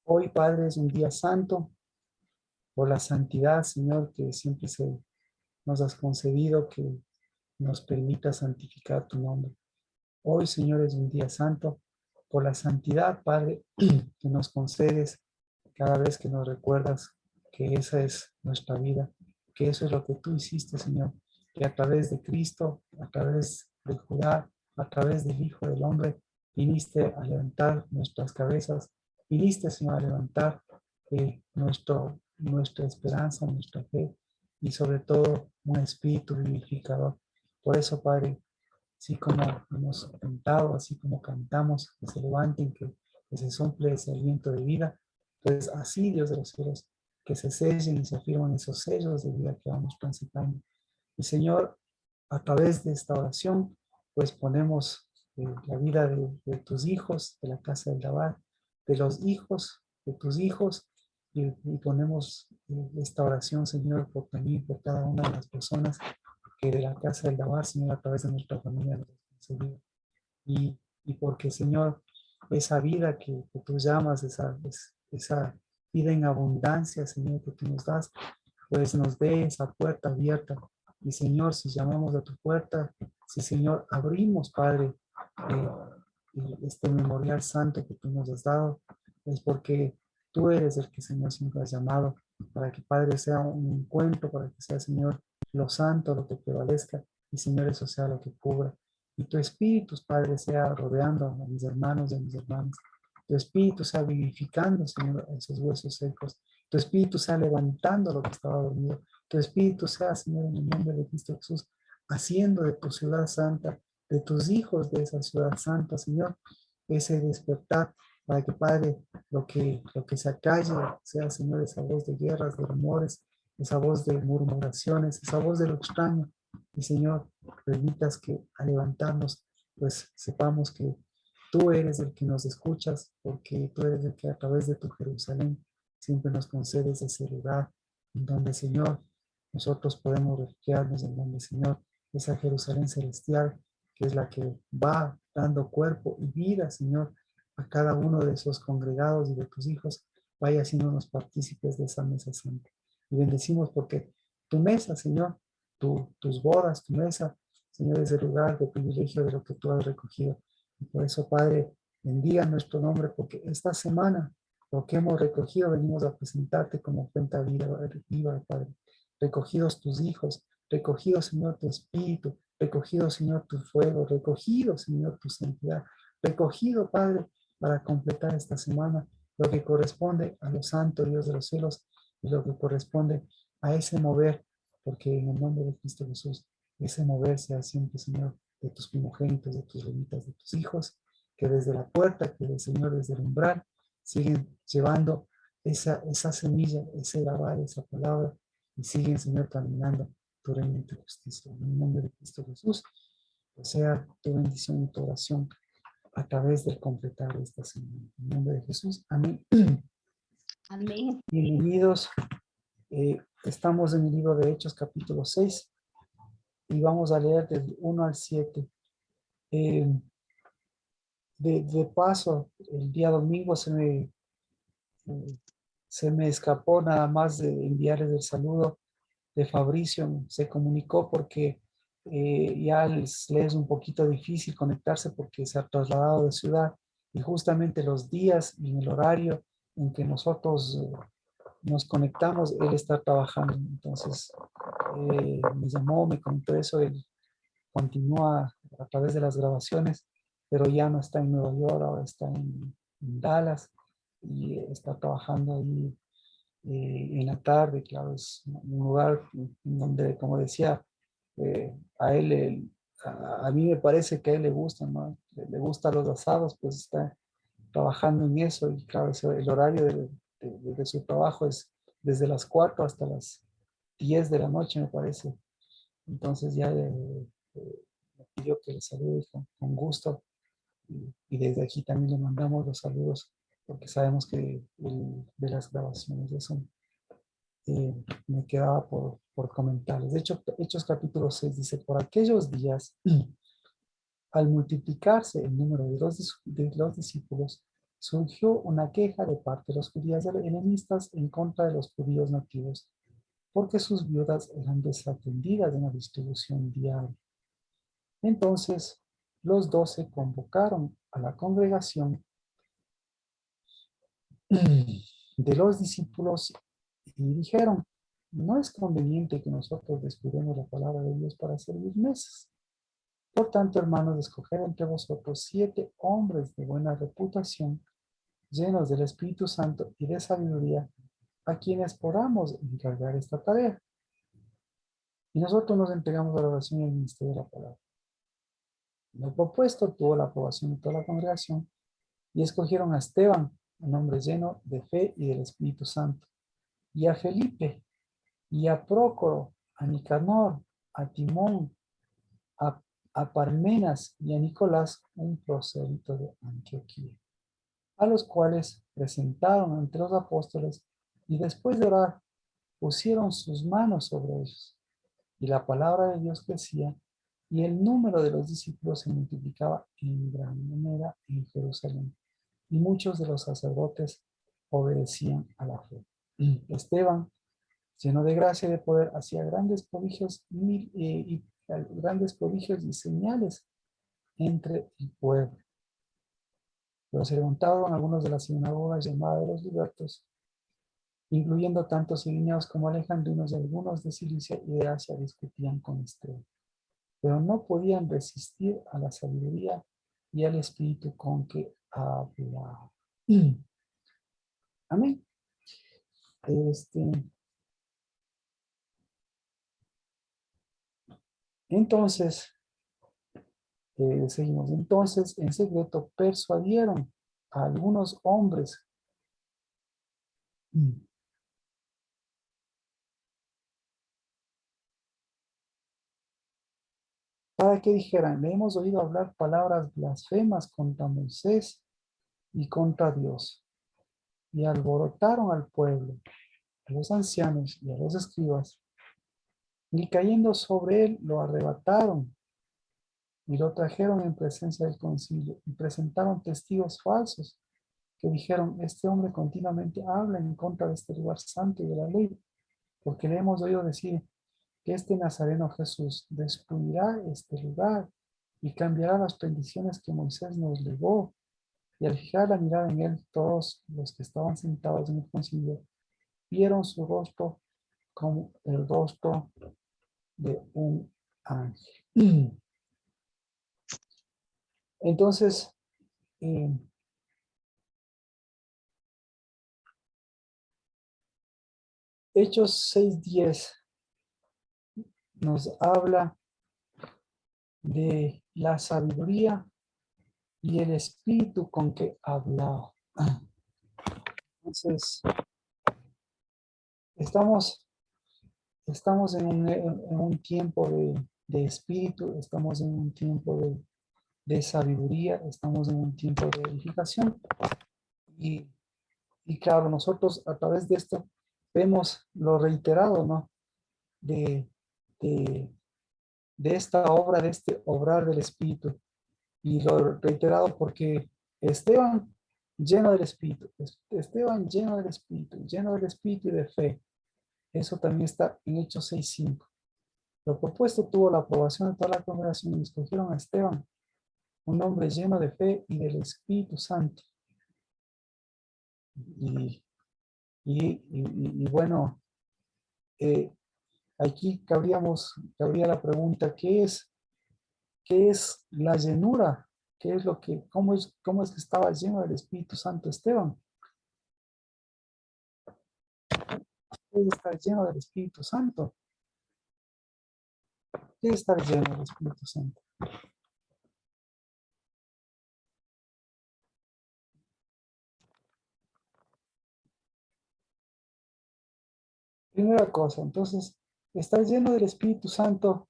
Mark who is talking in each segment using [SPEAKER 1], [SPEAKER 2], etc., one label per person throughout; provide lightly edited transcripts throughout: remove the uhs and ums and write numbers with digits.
[SPEAKER 1] Hoy, Padre, es un día santo por la santidad, Señor, que siempre nos has concedido, que nos permita santificar tu nombre. Hoy, Señor, es un día santo por la santidad, Padre, que nos concedes cada vez que nos recuerdas que esa es nuestra vida, que eso es lo que tú hiciste, Señor, que a través de Cristo, a través de Judá, a través del Hijo del Hombre, viniste a levantar nuestras cabezas, viniste, Señor, a levantar nuestra esperanza, nuestra fe y sobre todo un espíritu vivificador. Por eso, Padre, así como hemos cantado, así como cantamos, que se levanten, que se sople ese aliento de vida, pues así, Dios de los cielos, que se sellen y se afirman esos sellos de vida que vamos transitando. Y Señor, a través de esta oración, pues ponemos la vida de tus hijos, de la casa del Labar, de los hijos de tus hijos, y ponemos esta oración, Señor, por también por cada una de las personas que de la casa del Labar, Señor, a través de nuestra familia nos has concedido. Y porque, Señor, esa vida que tú llamas, esa vida en abundancia, Señor, que tú nos das, pues nos dé esa puerta abierta. Y, Señor, si llamamos a tu puerta, si, Señor, abrimos, Padre, eh, este memorial santo que tú nos has dado, es porque tú eres el que, Señor, siempre has llamado, para que, Padre, sea un encuentro, para que sea, Señor, lo santo, lo que prevalezca, y, Señor, eso sea lo que cubra. Y tu espíritu, Padre, sea rodeando a mis hermanos y a mis hermanas. Tu espíritu sea vivificando, Señor, esos huesos secos. Tu espíritu sea levantando lo que estaba dormido. Tu espíritu sea, Señor, en el nombre de Cristo Jesús, haciendo de tu ciudad santa, de tus hijos de esa ciudad santa, Señor, ese despertar para que, Padre, lo que se acalle sea, Señor, esa voz de guerras, de rumores, esa voz de murmuraciones, esa voz de lo extraño. Y, Señor, permitas que al levantarnos, pues sepamos que tú eres el que nos escuchas, porque tú eres el que a través de tu Jerusalén siempre nos concedes ese lugar en donde, Señor, nosotros podemos refugiarnos, en donde, Señor, esa Jerusalén celestial, que es la que va dando cuerpo y vida, Señor, a cada uno de esos congregados y de tus hijos, vaya haciéndonos partícipes de esa mesa santa. Y bendecimos porque tu mesa, Señor, tus bodas, tu mesa, Señor, es el lugar de privilegio de lo que tú has recogido. Y por eso, Padre, bendiga nuestro nombre, porque esta semana lo que hemos recogido venimos a presentarte como cuenta viva, Padre. Recogidos tus hijos, recogido, Señor, tu espíritu, recogido, Señor, tu fuego, recogido, Señor, tu santidad, recogido, Padre, para completar esta semana lo que corresponde a los santos Dios de los cielos y lo que corresponde a ese mover, porque en el nombre de Cristo Jesús, ese mover sea siempre, Señor, de tus primogénitos, de tus levitas, de tus hijos, que desde la puerta, que el Señor desde el umbral, siguen llevando esa semilla, ese lavar, esa palabra, y siguen, Señor, caminando tu reino y tu justicia. En el nombre de Cristo Jesús, o sea tu bendición y tu oración a través del completar esta semana. En el nombre de Jesús, amén.
[SPEAKER 2] Amén.
[SPEAKER 1] Bienvenidos. Estamos en el libro de Hechos, capítulo 6, y vamos a leer del 1 al 7. De paso, el día domingo se me escapó nada más de enviarles el saludo de Fabricio. Se comunicó porque ya les es un poquito difícil conectarse porque se ha trasladado de ciudad y justamente los días y el horario en que nosotros nos conectamos, él está trabajando. Entonces me llamó, me contó eso, él continúa a través de las grabaciones, pero ya no está en Nueva York, ahora está en Dallas y está trabajando ahí en la tarde. Claro, es un lugar donde, como decía, a él, a mí me parece que a él le gusta, ¿no? Le gustan los asados, pues está trabajando en eso y claro, el horario de su trabajo es desde las 4 hasta las 10 de la noche, me parece. Entonces ya me pidió que le salude con gusto y desde aquí también le mandamos los saludos porque sabemos que de las grabaciones de eso me quedaba por comentarles. De hecho, Hechos capítulo 6 dice, por aquellos días, al multiplicarse el número de los discípulos, surgió una queja de parte de los judíos helenistas en contra de los judíos nativos, porque sus viudas eran desatendidas en la distribución diaria. Entonces, los 12 convocaron a la congregación de los discípulos y dijeron: no es conveniente que nosotros descuidemos la palabra de Dios para servir mesas. Por tanto, hermanos, escoger entre vosotros 7 hombres de buena reputación, llenos del Espíritu Santo y de sabiduría, a quienes podamos encargar esta tarea. Y nosotros nos entregamos a la oración y al ministerio de la palabra. Lo propuesto tuvo la aprobación de toda la congregación y escogieron a Esteban, un hombre lleno de fe y del Espíritu Santo, y a Felipe, y a Prócoro, a Nicanor, a Timón, a, a Parmenas y a Nicolás, un prosélito de Antioquía, a los cuales presentaron ante los apóstoles y después de orar pusieron sus manos sobre ellos. Y la palabra de Dios crecía y el número de los discípulos se multiplicaba en gran manera en Jerusalén. Y muchos de los sacerdotes obedecían a la fe. Esteban, lleno de gracia y de poder, hacía grandes prodigios y señales entre el pueblo. Pero se levantaron algunos de las sinagogas llamadas de los libertos, incluyendo tanto sirineos como alejandrinos, y algunos de Cilicia y de Asia discutían con Esteban. Pero no podían resistir a la sabiduría y al espíritu con que hablaba. Amén. Entonces, seguimos. Entonces, en secreto, persuadieron a algunos hombres para que dijeran: le hemos oído hablar palabras blasfemas contra Moisés y contra Dios. Y alborotaron al pueblo, a los ancianos y a los escribas, y cayendo sobre él lo arrebataron y lo trajeron en presencia del concilio y presentaron testigos falsos que dijeron: este hombre continuamente habla en contra de este lugar santo y de la ley, porque le hemos oído decir que este Nazareno Jesús destruirá este lugar y cambiará las bendiciones que Moisés nos legó. Y al fijar la mirada en él, todos los que estaban sentados en el concilio vieron su rostro como el rostro de un ángel. Entonces, Hechos 6:10 nos habla de la sabiduría y el espíritu con que hablaba. Entonces, estamos en un tiempo de espíritu, estamos en un tiempo de sabiduría, estamos en un tiempo de edificación. Y claro, nosotros a través de esto vemos lo reiterado, ¿no? De, de, de esta obra, de este obrar del Espíritu. Y lo reiterado porque Esteban, lleno del Espíritu, Esteban lleno del Espíritu y de fe. Eso también está en Hechos 6:5. Lo propuesto tuvo la aprobación de toda la congregación y escogieron a Esteban, un hombre lleno de fe y del Espíritu Santo. Y bueno, aquí cabría la pregunta: qué es la llenura? ¿Qué es lo que, cómo es que estaba lleno del Espíritu Santo Esteban? ¿Qué es estar lleno del Espíritu Santo? ¿Qué es estar lleno del Espíritu Santo? Primera cosa, entonces, estar lleno del Espíritu Santo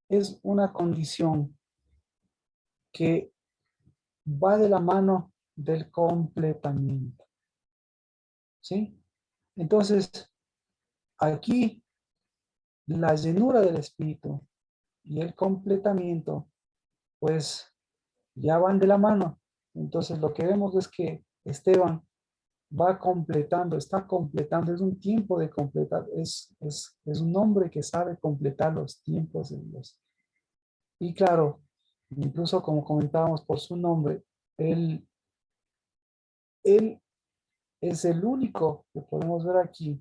[SPEAKER 1] es una condición que va de la mano del completamiento. ¿Sí? Entonces, aquí la llenura del Espíritu y el completamiento, pues ya van de la mano. Entonces lo que vemos es que Esteban va completando, está completando, es un tiempo de completar, es un hombre que sabe completar los tiempos de Dios. Y claro, incluso como comentábamos por su nombre, él, él es el único que podemos ver aquí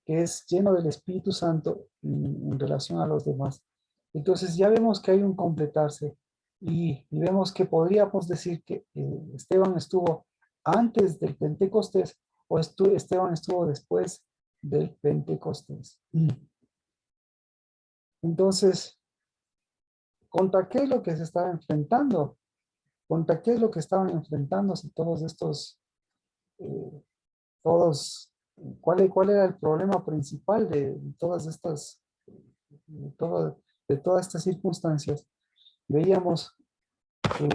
[SPEAKER 1] que es lleno del Espíritu Santo en relación a los demás. Entonces ya vemos que hay un completarse y vemos que podríamos decir que Esteban estuvo antes del Pentecostés o Esteban estuvo después del Pentecostés. Entonces, ¿contra qué es lo que se estaba enfrentando? ¿Contra qué es lo que estaban enfrentándose todos estos, eh, todos, cuál era el problema principal de todas estas, de, todo- de todas estas circunstancias? Veíamos que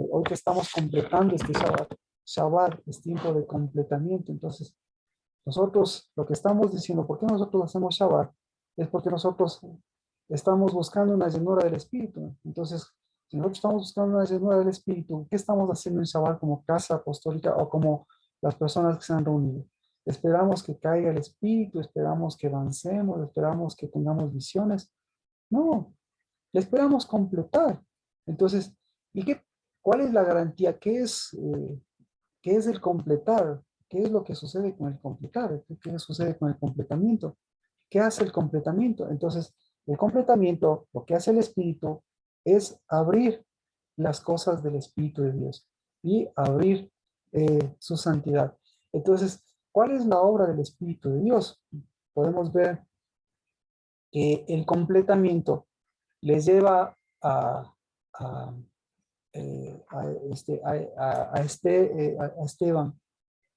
[SPEAKER 1] hoy que estamos completando este Shabbat, Shabbat es tiempo de completamiento. Entonces, nosotros lo que estamos diciendo, ¿por qué nosotros hacemos Shabbat? Es porque nosotros estamos buscando una llenura del Espíritu. Entonces, si nosotros estamos buscando una llenura del Espíritu, ¿qué estamos haciendo en Shabbat como casa apostólica o como las personas que se han reunido? Esperamos que caiga el Espíritu, esperamos que avancemos, esperamos que tengamos visiones. No, esperamos completar. Entonces, ¿y cuál es la garantía? Qué es el completar? ¿Qué es lo que sucede con el completar? ¿Qué sucede con el completamiento? ¿Qué hace el completamiento? Entonces, el completamiento, lo que hace el Espíritu, es abrir las cosas del Espíritu de Dios y abrir su santidad. Entonces, ¿cuál es la obra del Espíritu de Dios? Podemos ver que el completamiento les lleva a, a Esteban,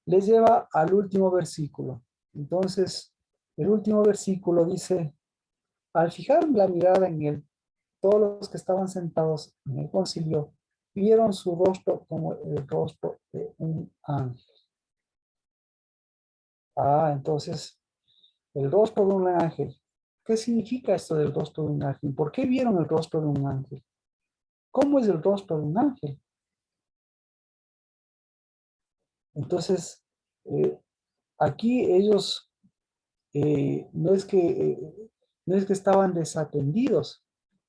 [SPEAKER 1] les lleva al último versículo. Entonces, el último versículo dice, al fijar la mirada en él, todos los que estaban sentados en el concilio vieron su rostro como el rostro de un ángel. Entonces, el rostro de un ángel. ¿Qué significa esto del rostro de un ángel? ¿Por qué vieron el rostro de un ángel? ¿Cómo es el rostro de un ángel? Entonces, eh, aquí ellos no es que estaban desatendidos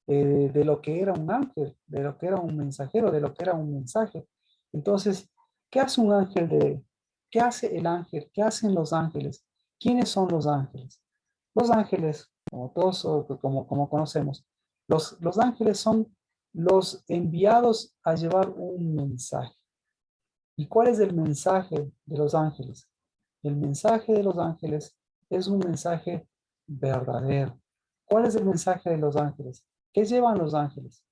[SPEAKER 1] de lo que era un ángel, de lo que era un mensajero, de lo que era un mensaje. Entonces, ¿qué hace un ángel qué hace el ángel? ¿Qué hacen los ángeles? ¿Quiénes son los ángeles? Los ángeles, como todos, como conocemos, los ángeles son los enviados a llevar un mensaje. ¿Y cuál es el mensaje de los ángeles? El mensaje de los ángeles es un mensaje verdadero. ¿Cuál es el mensaje de los ángeles? ¿Qué llevan los ángeles?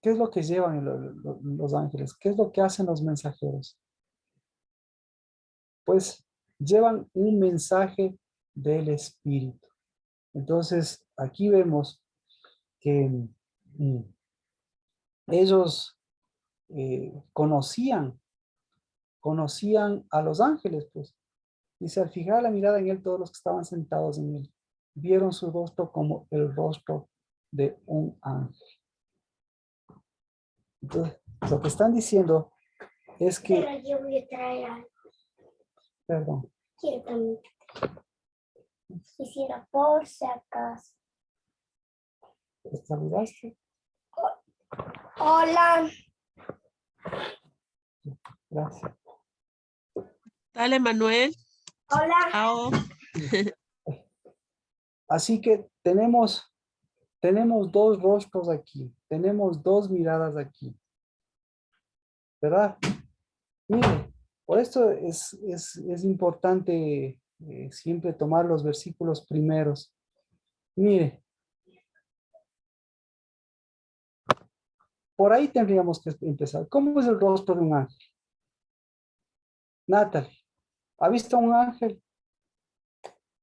[SPEAKER 1] ¿Qué es lo que llevan los ángeles? ¿Qué es lo que hacen los mensajeros? Pues llevan un mensaje del Espíritu. Entonces, aquí vemos que ellos conocían a los ángeles, pues. Dice, al fijar la mirada en él, todos los que estaban sentados en él, vieron su rostro como el rostro de un ángel. Entonces, lo que están diciendo es que...
[SPEAKER 2] Pero yo voy a traer algo.
[SPEAKER 1] Perdón.
[SPEAKER 2] Quiero también. Quisiera por si acaso.
[SPEAKER 1] ¿Te saludaste?
[SPEAKER 2] Hola.
[SPEAKER 1] Gracias.
[SPEAKER 3] Dale, Manuel.
[SPEAKER 2] Hola.
[SPEAKER 3] Chao.
[SPEAKER 1] Así que tenemos dos rostros aquí, tenemos dos miradas aquí, ¿verdad? Mire, por esto es importante siempre tomar los versículos primeros. Mire, por ahí tendríamos que empezar. ¿Cómo es el rostro de un ángel? Natalie, ¿ha visto un ángel?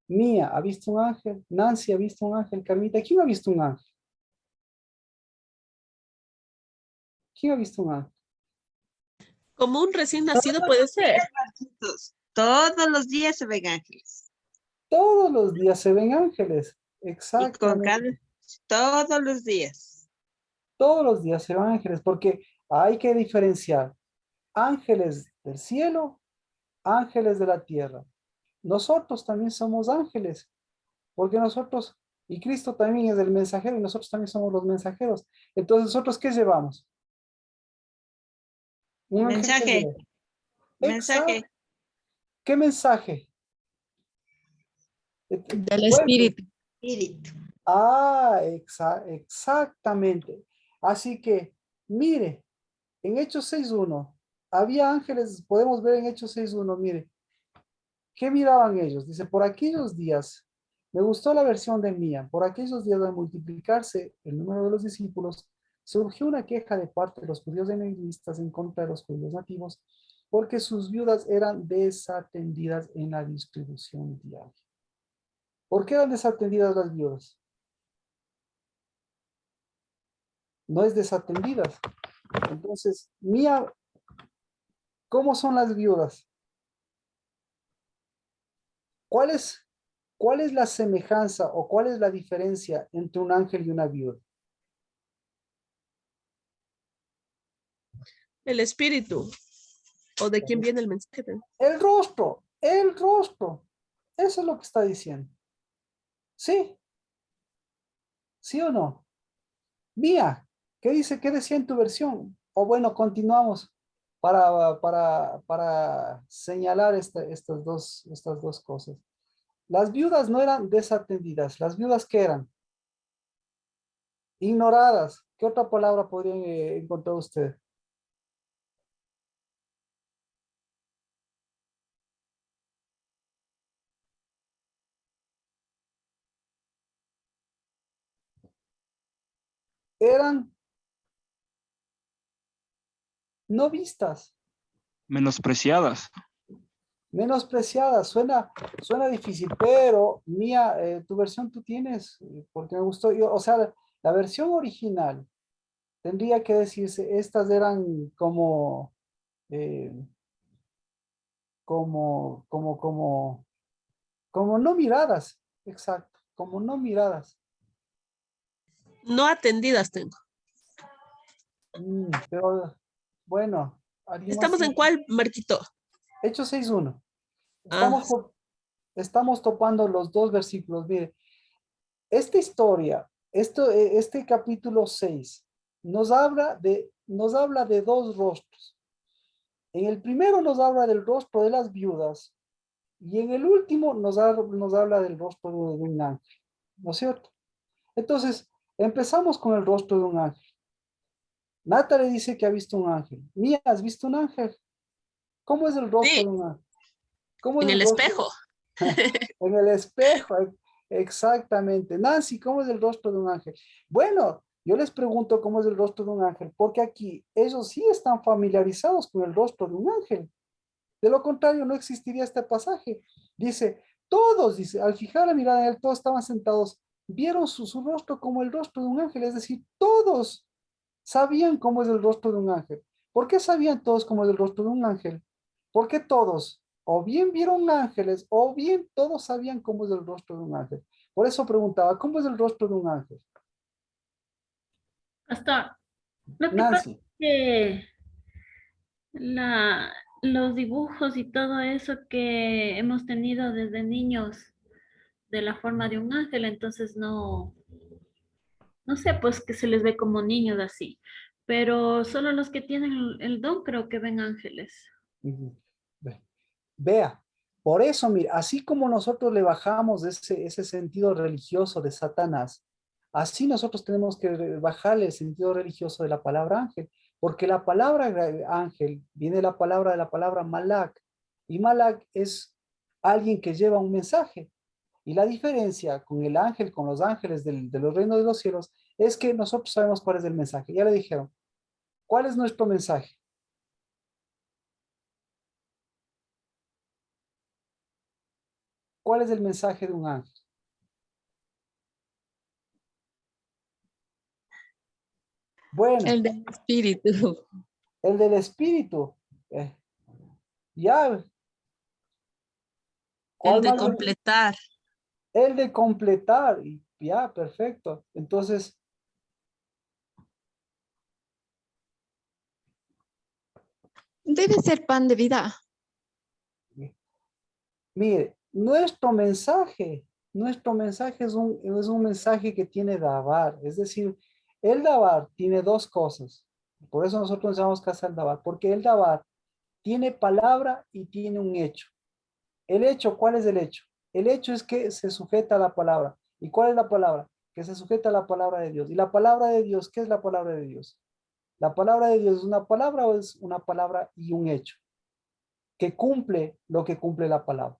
[SPEAKER 1] Mía, ¿ha visto un ángel? Nancy, ¿ha visto un ángel? Carmita, ¿quién ha visto un ángel? ¿Quién ha visto un ángel?
[SPEAKER 3] Como un recién nacido puede ser.
[SPEAKER 4] Todos los días se ven ángeles.
[SPEAKER 1] Todos los días se ven ángeles.
[SPEAKER 4] Y con
[SPEAKER 1] Exactamente.
[SPEAKER 4] cada, todos los días.
[SPEAKER 1] Todos los días se ven ángeles, porque Hay que diferenciar ángeles del cielo, ángeles de la tierra. Nosotros también somos ángeles, porque nosotros, y Cristo también es el mensajero, y nosotros también somos los mensajeros. Entonces, ¿nosotros qué llevamos? Un ángel que
[SPEAKER 4] Mensaje,
[SPEAKER 1] lleva.
[SPEAKER 4] mensaje.
[SPEAKER 1] Exacto. ¿Qué mensaje?
[SPEAKER 3] Del
[SPEAKER 1] Vuelve.
[SPEAKER 3] espíritu.
[SPEAKER 4] Espíritu.
[SPEAKER 1] Exactamente. Así que, mire, en Hechos 6.1, había ángeles, podemos ver en Hechos 6.1, mire, ¿qué miraban ellos? Dice, por aquellos días, me gustó la versión de Mía, por aquellos días de multiplicarse el número de los discípulos, surgió una queja de parte de los judíos enemistas en contra de los judíos nativos, porque sus viudas eran desatendidas en la distribución diaria. ¿Por qué eran desatendidas las viudas? No es desatendidas. Entonces, Mía, ¿cómo son las viudas? ¿Cuál es la semejanza o cuál es la diferencia entre un ángel y una viuda?
[SPEAKER 3] El espíritu. ¿O de quién viene el mensaje?
[SPEAKER 1] El rostro, el rostro. Eso es lo que está diciendo. ¿Sí? ¿Sí o no? Mía, ¿qué dice? ¿Qué decía en tu versión? O bueno, continuamos para señalar estas dos cosas. Las viudas no eran desatendidas. ¿Las viudas qué eran? Ignoradas. ¿Qué otra palabra podría encontrar usted? Eran no vistas,
[SPEAKER 5] Menospreciadas.
[SPEAKER 1] menospreciadas. Suena difícil, pero Mía, tu versión tú tienes, porque me gustó. O sea, la versión original tendría que decirse, estas eran eh, como no miradas, exacto, como no miradas.
[SPEAKER 3] No atendidas tengo.
[SPEAKER 1] Pero bueno, alguien más
[SPEAKER 3] ¿Estamos
[SPEAKER 1] tiene.
[SPEAKER 3] en cuál, Marquito?
[SPEAKER 1] Hechos 6.1.
[SPEAKER 3] Ah,
[SPEAKER 1] Estamos topando los dos versículos. Mire, esta historia, este capítulo 6, nos habla de dos rostros. En el primero nos habla del rostro de las viudas y en el último nos habla del rostro de un ángel, ¿no es cierto? Entonces, empezamos con el rostro de un ángel. Nata le dice que ha visto un ángel. Mía, ¿has visto un ángel? ¿Cómo es el rostro
[SPEAKER 3] sí,
[SPEAKER 1] de un ángel? ¿Cómo es
[SPEAKER 3] en
[SPEAKER 1] el
[SPEAKER 3] el
[SPEAKER 1] rostro?
[SPEAKER 3] espejo.
[SPEAKER 1] En el espejo, exactamente. Nancy, ¿cómo es el rostro de un ángel? Bueno, yo les pregunto cómo es el rostro de un ángel, porque aquí ellos sí están familiarizados con el rostro de un ángel. De lo contrario, no existiría este pasaje. Dice, todos, dice, al fijar la mirada en él, todos estaban sentados, vieron su rostro como el rostro de un ángel, es decir, todos sabían cómo es el rostro de un ángel. ¿Por qué sabían todos cómo es el rostro de un ángel? Porque todos, o bien vieron ángeles, o bien todos sabían cómo es el rostro de un ángel. Por eso preguntaba, ¿cómo es el rostro de un ángel?
[SPEAKER 6] Pastor, lo que pasa es
[SPEAKER 1] Nancy.
[SPEAKER 6] que los dibujos y todo eso que hemos tenido desde niños de la forma de un ángel, entonces no sé, pues que se les ve como niños así, pero solo los que tienen el don creo que ven ángeles.
[SPEAKER 1] Ujú. Vea, por eso, mira, así como nosotros le bajamos ese sentido religioso de Satanás, así nosotros tenemos que bajarle el sentido religioso de la palabra ángel, porque la palabra ángel viene de la palabra malak, y malak es alguien que lleva un mensaje. Y la diferencia con el ángel, con los ángeles de los reinos de los cielos, es que nosotros sabemos cuál es el mensaje. Ya le dijeron, ¿cuál es nuestro mensaje? ¿Cuál es el mensaje de un ángel? Bueno,
[SPEAKER 3] El del espíritu.
[SPEAKER 1] el del espíritu. eh, ya,
[SPEAKER 3] El
[SPEAKER 1] ¿cuál
[SPEAKER 3] de
[SPEAKER 1] más?
[SPEAKER 3] completar.
[SPEAKER 1] El de completar. Y ya, perfecto. Entonces,
[SPEAKER 7] Debe ser pan de vida.
[SPEAKER 1] Mire, nuestro mensaje es un mensaje que tiene Dabar. Es decir, el Dabar tiene dos cosas. Por eso nosotros llamamos casa del Dabar, porque el Dabar tiene palabra y tiene un hecho. El hecho, ¿cuál es el hecho? El hecho es que se sujeta a la palabra. ¿Y cuál es la palabra? Que se sujeta a la palabra de Dios. ¿Y la palabra de Dios? ¿Qué es la palabra de Dios? ¿La palabra de Dios es una palabra o es una palabra y un hecho? Que cumple lo que cumple la palabra.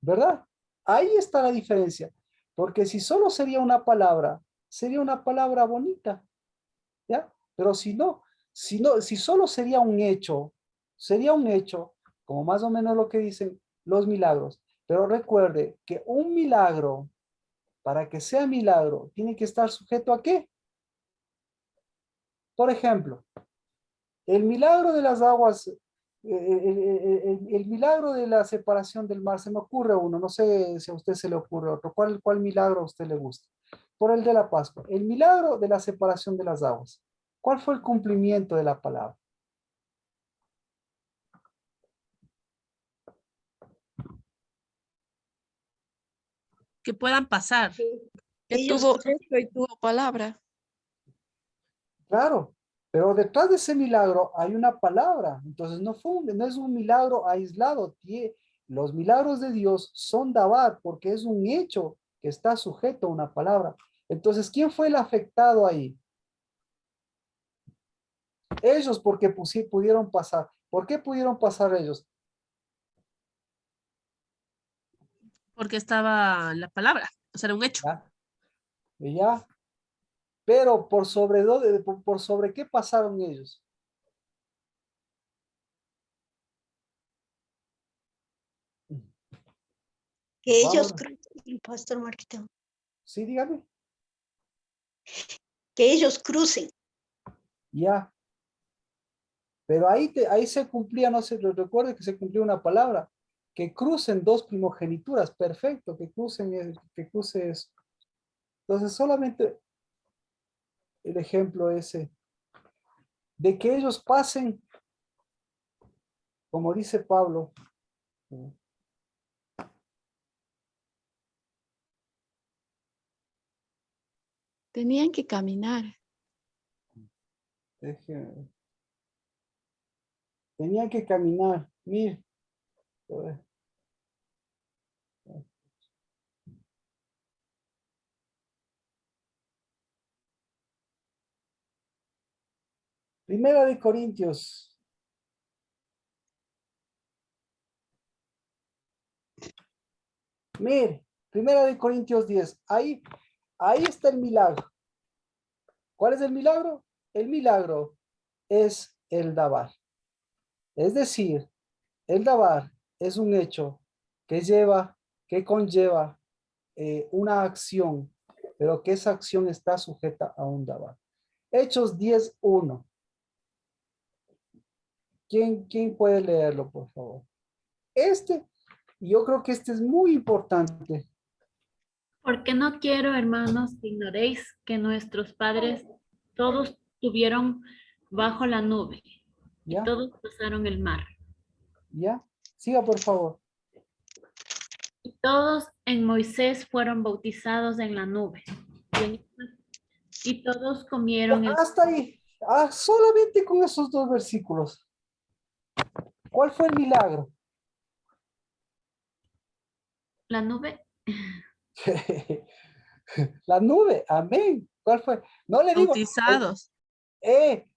[SPEAKER 1] ¿Verdad? Ahí está la diferencia. Porque si solo sería una palabra bonita, ¿ya? Pero si solo sería un hecho, como más o menos lo que dicen los milagros. Pero recuerde que un milagro, para que sea milagro, tiene que estar sujeto ¿a qué? Por ejemplo, el milagro de las aguas, el milagro de la separación del mar, se me ocurre uno, no sé si a usted se le ocurre otro. ¿Cuál milagro a usted le gusta? Por el de la Pascua. El milagro de la separación de las aguas. ¿Cuál fue el cumplimiento de la palabra?
[SPEAKER 3] Que puedan pasar.
[SPEAKER 7] Que
[SPEAKER 2] Ellos
[SPEAKER 7] tuvo hecho y tuvo palabra.
[SPEAKER 1] Claro, pero detrás de ese milagro hay una palabra. Entonces no es un milagro aislado. Los milagros de Dios son dabar porque es un hecho que está sujeto a una palabra. Entonces, ¿quién fue el afectado ahí? Ellos porque pudieron pasar. ¿Por qué pudieron pasar ellos?
[SPEAKER 3] Porque estaba la palabra, o sea, era un hecho.
[SPEAKER 1] ¿Ya? ¿Y ya? Pero por sobre qué pasaron ellos.
[SPEAKER 2] que ellos
[SPEAKER 1] Vamos,
[SPEAKER 2] crucen, Pastor Marquito.
[SPEAKER 1] sí, dígame.
[SPEAKER 2] Que ellos crucen.
[SPEAKER 1] Ya. Pero ahí se cumplía, no se recuerde que se cumplía una palabra, que crucen dos primogenituras, perfecto, que cruce eso. Entonces solamente el ejemplo ese, de que ellos pasen, como dice Pablo,
[SPEAKER 7] Tenían que caminar.
[SPEAKER 1] tenían que caminar, mire, Primera de Corintios. Mire, Primera de Corintios 10. Ahí está el milagro. ¿Cuál es el milagro? El milagro es el dabar. Es decir, el dabar es un hecho que conlleva una acción, pero que esa acción está sujeta a un dabar. Hechos 10:1. ¿Quién puede leerlo, por favor? Yo creo que este es muy importante.
[SPEAKER 6] Porque no quiero, hermanos, que ignoréis que nuestros padres todos tuvieron bajo la nube y
[SPEAKER 1] ¿Ya?
[SPEAKER 6] todos pasaron el mar.
[SPEAKER 1] ¿Ya? Siga, por favor.
[SPEAKER 6] Y todos en Moisés fueron bautizados en la nube. Y todos comieron
[SPEAKER 1] Hasta ahí. Solamente con esos dos versículos. ¿Cuál fue el milagro?
[SPEAKER 6] la nube.
[SPEAKER 1] La nube, amén. ¿Cuál fue? No le digo,
[SPEAKER 3] Bautizados.
[SPEAKER 1] eh,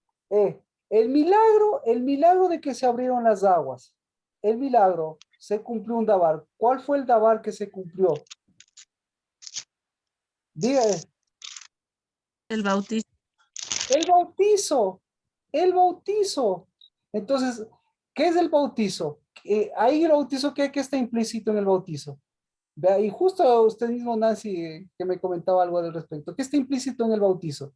[SPEAKER 1] el milagro de que se abrieron las aguas, el milagro, se cumplió un dabar. ¿Cuál fue el dabar que se cumplió? Diga,
[SPEAKER 3] El bautismo.
[SPEAKER 1] el bautizo, el bautizo. Entonces, ¿qué es el bautizo? Ahí el bautizo, ¿qué está implícito en el bautizo? Vea, y justo usted mismo, Nancy, que me comentaba algo al respecto. ¿Qué está implícito en el bautizo?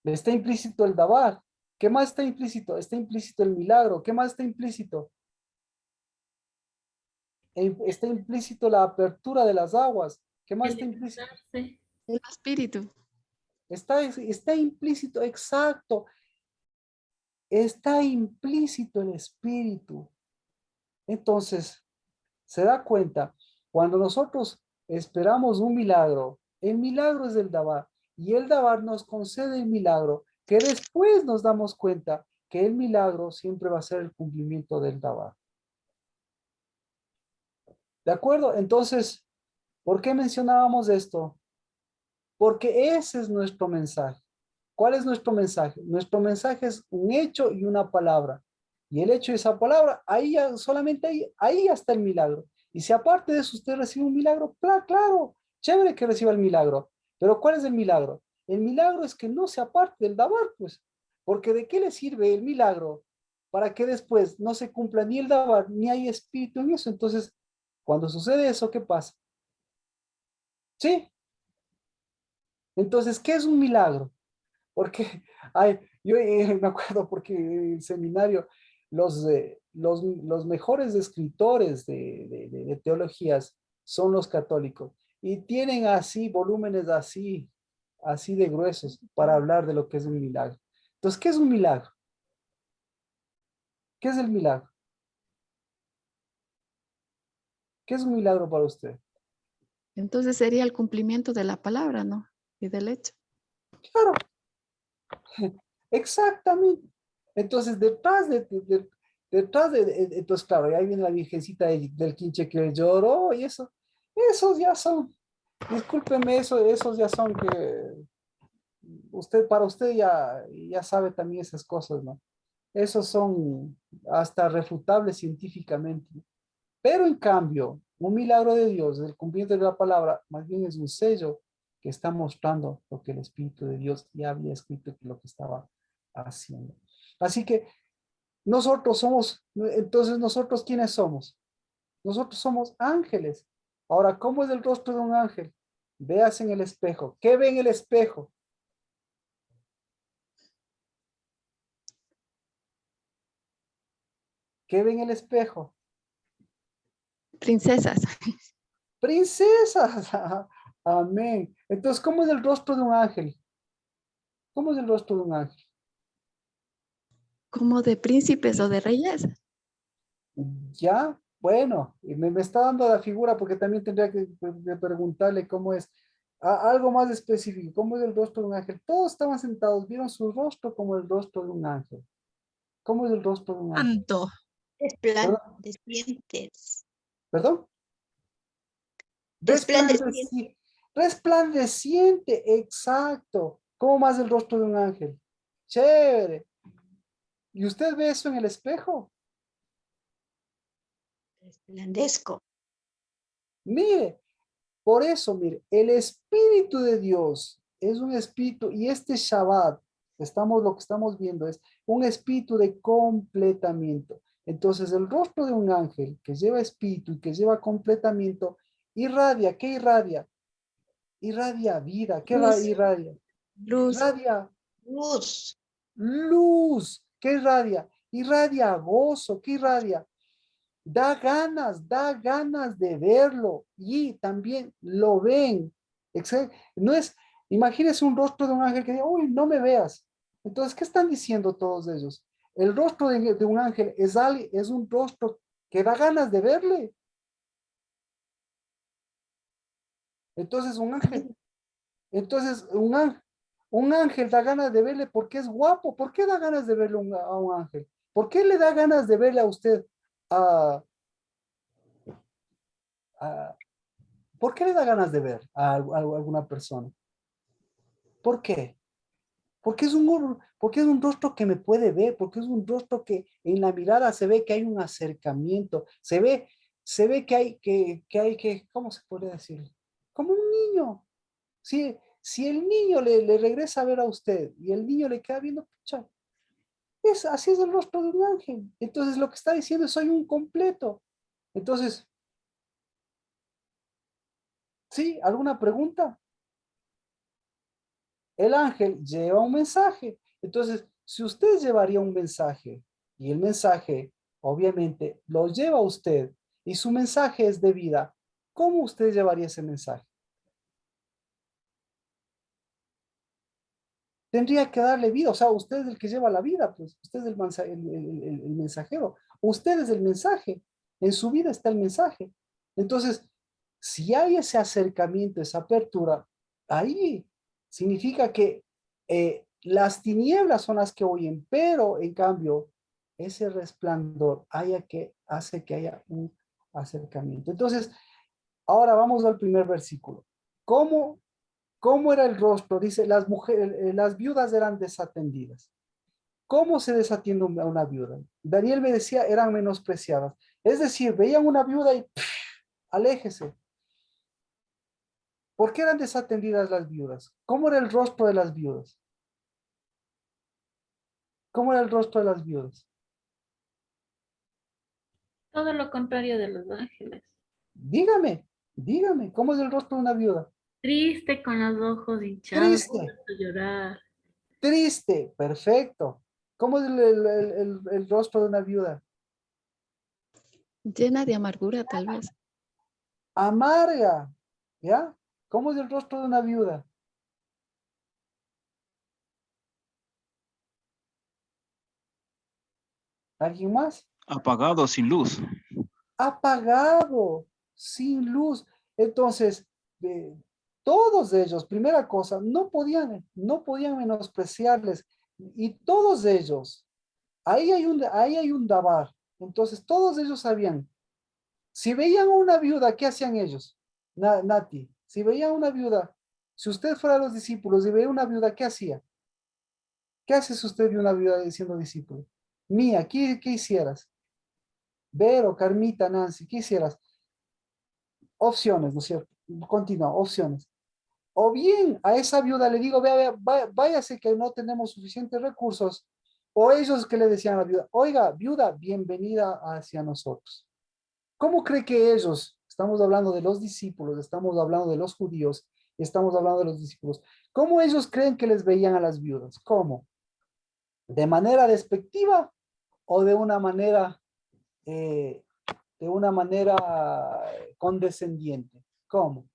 [SPEAKER 1] Está implícito el dabar. ¿Qué más está implícito? Está implícito el milagro. ¿Qué más está implícito? Está implícito la apertura de las aguas. ¿Qué más
[SPEAKER 6] El
[SPEAKER 1] está implícito?
[SPEAKER 6] levantarse.
[SPEAKER 7] El espíritu.
[SPEAKER 1] Está implícito, exacto. Está implícito el espíritu. Entonces, se da cuenta, cuando nosotros esperamos un milagro, el milagro es el Dabar, y el Dabar nos concede el milagro, que después nos damos cuenta que el milagro siempre va a ser el cumplimiento del Dabar. ¿De acuerdo? Entonces, ¿por qué mencionábamos esto? Porque ese es nuestro mensaje. ¿Cuál es nuestro mensaje? Nuestro mensaje es un hecho y una palabra. Y el hecho y esa palabra, ahí ya, solamente ahí ya está el milagro. Y si aparte de eso usted recibe un milagro, claro, chévere que reciba el milagro. Pero ¿cuál es el milagro? El milagro es que no sea parte del Dabar, pues. Porque ¿de qué le sirve el milagro? Para que después no se cumpla ni el Dabar, ni hay espíritu en eso. Entonces, cuando sucede eso, ¿qué pasa? ¿Sí? Entonces, ¿qué es un milagro? Porque, yo me acuerdo porque en el seminario los mejores escritores de teologías son los católicos y tienen así volúmenes así de gruesos para hablar de lo que es un milagro. Entonces, ¿qué es un milagro? ¿Qué es el milagro? ¿Qué es un milagro para usted?
[SPEAKER 7] Entonces sería el cumplimiento de la palabra, ¿no? Y del hecho.
[SPEAKER 1] Claro, exactamente. Entonces, entonces, claro, y ahí viene la virgencita del quinche que lloró y eso, esos ya son, discúlpeme, esos ya son que para usted ya sabe también esas cosas, ¿no? Esos son hasta refutables científicamente, ¿no? Pero en cambio, un milagro de Dios, el cumplimiento de la palabra, más bien es un sello que está mostrando lo que el Espíritu de Dios ya había escrito que lo que estaba haciendo. Así que entonces nosotros ¿quiénes somos? Nosotros somos ángeles. Ahora, ¿cómo es el rostro de un ángel? Veas en el espejo. ¿Qué ve en el espejo? ¿Qué ve en el espejo?
[SPEAKER 7] Princesas.
[SPEAKER 1] Princesas. Amén. Entonces, ¿cómo es el rostro de un ángel? ¿Cómo es el rostro de un ángel?
[SPEAKER 7] Como de príncipes o de reyes.
[SPEAKER 1] Ya, bueno, y me está dando la figura porque también tendría que preguntarle cómo es. Algo más específico, ¿cómo es el rostro de un ángel? Todos estaban sentados, vieron su rostro como el rostro de un ángel. ¿Cómo es el rostro de un ángel?
[SPEAKER 4] Santo.
[SPEAKER 1] ¿Perdón?
[SPEAKER 2] Resplandecientes.
[SPEAKER 1] ¿Perdón?
[SPEAKER 2] Resplandecientes.
[SPEAKER 1] Resplandeciente, exacto. ¿Cómo más el rostro de un ángel? Chévere. ¿Y usted ve eso en el espejo?
[SPEAKER 2] Resplandezco.
[SPEAKER 1] Mire, por eso, mire, el Espíritu de Dios es un espíritu y este Shabbat, lo que estamos viendo es un espíritu de completamiento. Entonces, el rostro de un ángel que lleva espíritu y que lleva completamiento, irradia, ¿qué irradia? Irradia vida, ¿qué
[SPEAKER 2] Luz.
[SPEAKER 1] irradia?
[SPEAKER 7] Luz.
[SPEAKER 1] Irradia
[SPEAKER 2] Luz.
[SPEAKER 1] luz, ¿qué irradia? Irradia gozo, ¿qué irradia? Da ganas de verlo y también lo ven. No es, imagínese un rostro de un ángel que diga, uy, no me veas. Entonces, ¿qué están diciendo todos ellos? El rostro de un ángel es un rostro que da ganas de verle. Entonces, un ángel da ganas de verle porque es guapo. ¿Por qué da ganas de verle a un ángel? ¿Por qué le da ganas de verle a usted a, ¿por qué le da ganas de ver a alguna persona? ¿Por qué? Porque es un rostro que me puede ver, porque es un rostro que en la mirada se ve que hay un acercamiento, se ve ¿cómo se podría decir? Como un niño. Si el niño le regresa a ver a usted y el niño le queda viendo, pucha, así es el rostro de un ángel. Entonces lo que está diciendo es soy un completo. Entonces, ¿sí? ¿Alguna pregunta? El ángel lleva un mensaje. Entonces, si usted llevaría un mensaje y el mensaje, obviamente, lo lleva usted y su mensaje es de vida, ¿cómo usted llevaría ese mensaje? tendría que darle vida. O sea, usted es el que lleva la vida, pues. Usted es el mensajero. Usted es el mensaje. En su vida está el mensaje. Entonces, si hay ese acercamiento, esa apertura, ahí significa que las tinieblas son las que oyen, pero en cambio, ese resplandor hace que haya un acercamiento. Entonces, ahora vamos al primer versículo. ¿Cómo era el rostro? Dice, las mujeres, las viudas eran desatendidas. ¿Cómo se desatiende a una viuda? Daniel me decía, eran menospreciadas. Es decir, veían una viuda y aléjese. ¿Por qué eran desatendidas las viudas? ¿Cómo era el rostro de las viudas? ¿Cómo era el rostro de las viudas?
[SPEAKER 6] Todo lo contrario de los ángeles.
[SPEAKER 1] Dígame, ¿cómo es el rostro de una viuda?
[SPEAKER 6] Triste con los ojos hinchados,
[SPEAKER 1] Triste,
[SPEAKER 6] a llorar.
[SPEAKER 1] triste, perfecto. ¿Cómo es el rostro de una viuda?
[SPEAKER 7] Llena de amargura, tal vez.
[SPEAKER 1] Amarga, ¿ya? ¿Cómo es el rostro de una viuda? ¿Alguien más?
[SPEAKER 5] Apagado, sin luz.
[SPEAKER 1] Apagado, sin luz. Entonces, todos ellos, primera cosa, no podían menospreciarles. Y todos ellos, ahí hay un dabar. Entonces, todos ellos sabían. Si veían a una viuda, ¿qué hacían ellos? Nati, si veían a una viuda, si usted fuera a los discípulos y veía una viuda, ¿qué hacía? ¿Qué haces usted de una viuda siendo discípulo? Mía, ¿qué hicieras? Vero, Carmita, Nancy, ¿qué hicieras? Opciones, ¿no es cierto? Continúa, opciones. O bien a esa viuda le digo, váyase que no tenemos suficientes recursos. O ellos que le decían a la viuda, oiga, viuda, bienvenida hacia nosotros. ¿Cómo cree que ellos, estamos hablando de los discípulos, estamos hablando de los judíos, estamos hablando de los discípulos, cómo ellos creen que les veían a las viudas? ¿Cómo? ¿De manera despectiva o eh, de una manera condescendiente? ¿Cómo?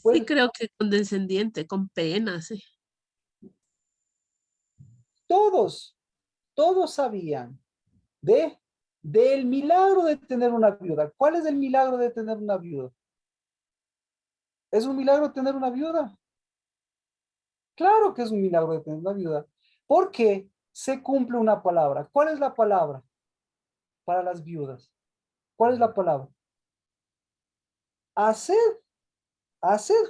[SPEAKER 1] Pues
[SPEAKER 3] Sí, creo que condescendiente, con pena, sí.
[SPEAKER 1] todos sabían del milagro de tener una viuda. ¿Cuál es el milagro de tener una viuda? ¿Es un milagro tener una viuda? Claro que es un milagro de tener una viuda, porque se cumple una palabra. ¿Cuál es la palabra para las viudas? ¿Cuál es la palabra? Hacer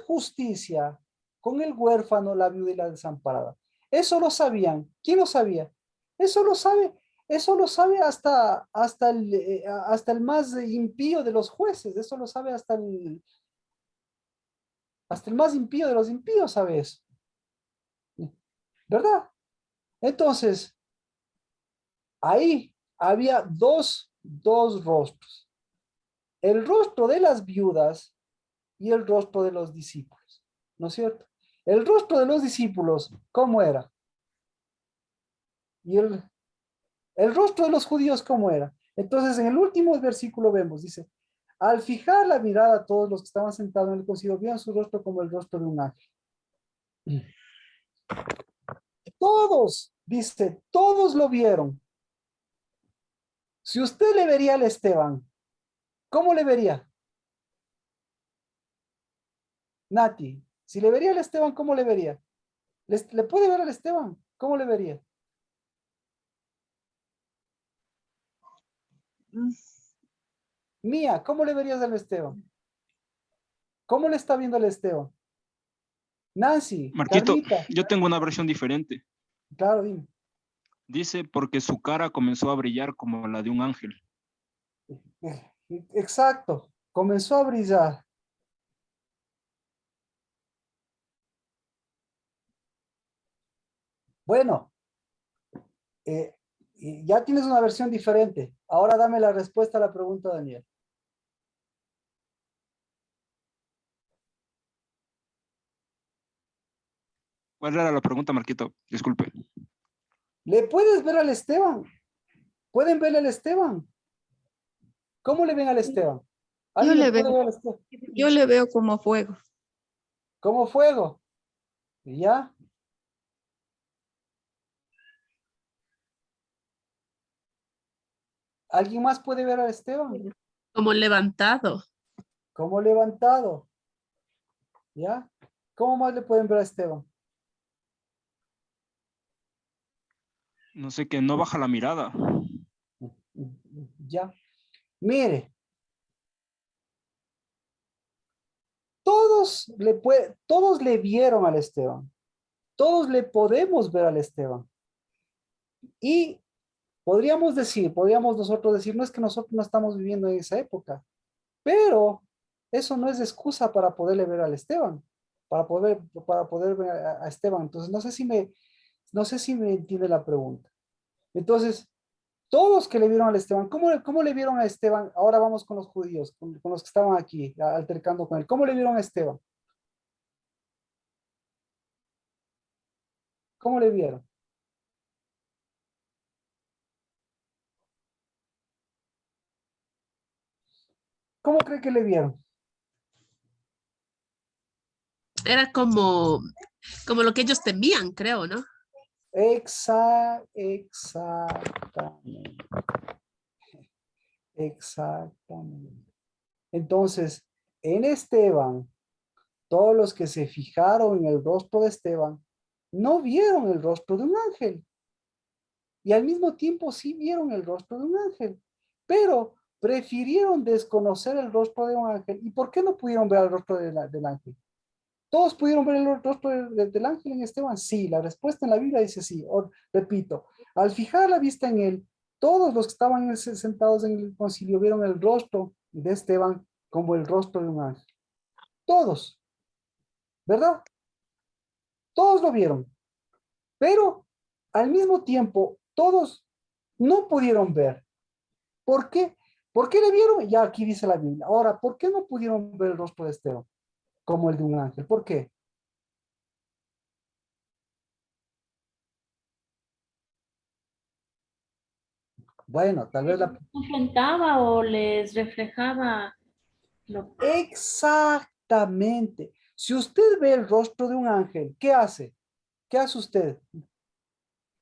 [SPEAKER 1] justicia con el huérfano, la viuda y la desamparada. Eso lo sabían. ¿Quién lo sabía? Eso lo sabe hasta el más impío de los jueces. Eso lo sabe hasta el más impío de los impíos, sabe eso. ¿Verdad? Entonces, ahí había dos rostros. El rostro de las viudas y el rostro de los discípulos. ¿No es cierto? El rostro de los discípulos, ¿cómo era? Y el rostro de los judíos, ¿cómo era? Entonces, en el último versículo vemos, dice, al fijar la mirada a todos los que estaban sentados en el concilio, vieron su rostro como el rostro de un ángel. Todos, dice, todos lo vieron. Si usted le vería al Esteban, ¿cómo le vería? Nati, si le vería al Esteban, ¿cómo le vería? ¿Le puede ver al Esteban? ¿Cómo le vería? Mía, ¿cómo le verías al Esteban? ¿Cómo le está viendo al Esteban? Nancy,
[SPEAKER 5] Marquito,
[SPEAKER 1] Carlita.
[SPEAKER 5] yo tengo una versión diferente.
[SPEAKER 1] Claro, dime.
[SPEAKER 5] Dice, porque su cara comenzó a brillar como la de un ángel.
[SPEAKER 1] Exacto, comenzó a brillar. Bueno, ya tienes una versión diferente. Ahora dame la respuesta a la pregunta, Daniel.
[SPEAKER 5] ¿Cuál era la pregunta, Marquito? Disculpe.
[SPEAKER 1] ¿Le puedes ver al Esteban? ¿Pueden verle al Esteban? ¿Cómo le ven al Esteban?
[SPEAKER 7] Yo
[SPEAKER 1] ¿Alguien
[SPEAKER 7] le
[SPEAKER 1] le puede
[SPEAKER 7] veo,
[SPEAKER 1] ver al Esteban?
[SPEAKER 7] yo le veo como fuego.
[SPEAKER 1] Como fuego. ¿Ya? ¿Alguien más puede ver a Esteban?
[SPEAKER 3] Como levantado.
[SPEAKER 1] Como levantado. ¿Ya? ¿Cómo más le pueden ver a Esteban?
[SPEAKER 5] No sé, que no baja la mirada.
[SPEAKER 1] Ya. Mire. Todos le vieron al Esteban. Todos le podemos ver al Esteban. Y podríamos nosotros decir, no es que nosotros no estamos viviendo en esa época, pero eso no es excusa para poderle ver al Esteban, para poder ver a Esteban. Entonces, no sé si me entiende la pregunta. Entonces, todos que le vieron al Esteban, ¿cómo le vieron a Esteban? Ahora vamos con los judíos, con los que estaban aquí altercando con él. ¿Cómo le vieron a Esteban? ¿Cómo le vieron? ¿Cómo cree que le vieron?
[SPEAKER 3] Era como lo que ellos temían, creo, ¿no?
[SPEAKER 1] Exactamente. Exactamente. Entonces, en Esteban, todos los que se fijaron en el rostro de Esteban, no vieron el rostro de un ángel. Y al mismo tiempo sí vieron el rostro de un ángel. Pero prefirieron desconocer el rostro de un ángel. ¿Y por qué no pudieron ver el rostro del ángel? ¿Todos pudieron ver el rostro del ángel en Esteban? Sí, la respuesta en la Biblia dice sí. Repito, al fijar la vista en él, todos los que estaban sentados en el concilio vieron el rostro de Esteban como el rostro de un ángel. Todos, ¿verdad? Todos lo vieron. Pero al mismo tiempo, todos no pudieron ver. ¿Por qué? ¿Por qué le vieron? Ya aquí dice la Biblia. Ahora, ¿por qué no pudieron ver el rostro de Esteban como el de un ángel? ¿Por qué? Bueno, tal vez la...
[SPEAKER 6] Confrontaba o les reflejaba lo
[SPEAKER 1] Exactamente. Si usted ve el rostro de un ángel, ¿qué hace? ¿Qué hace usted?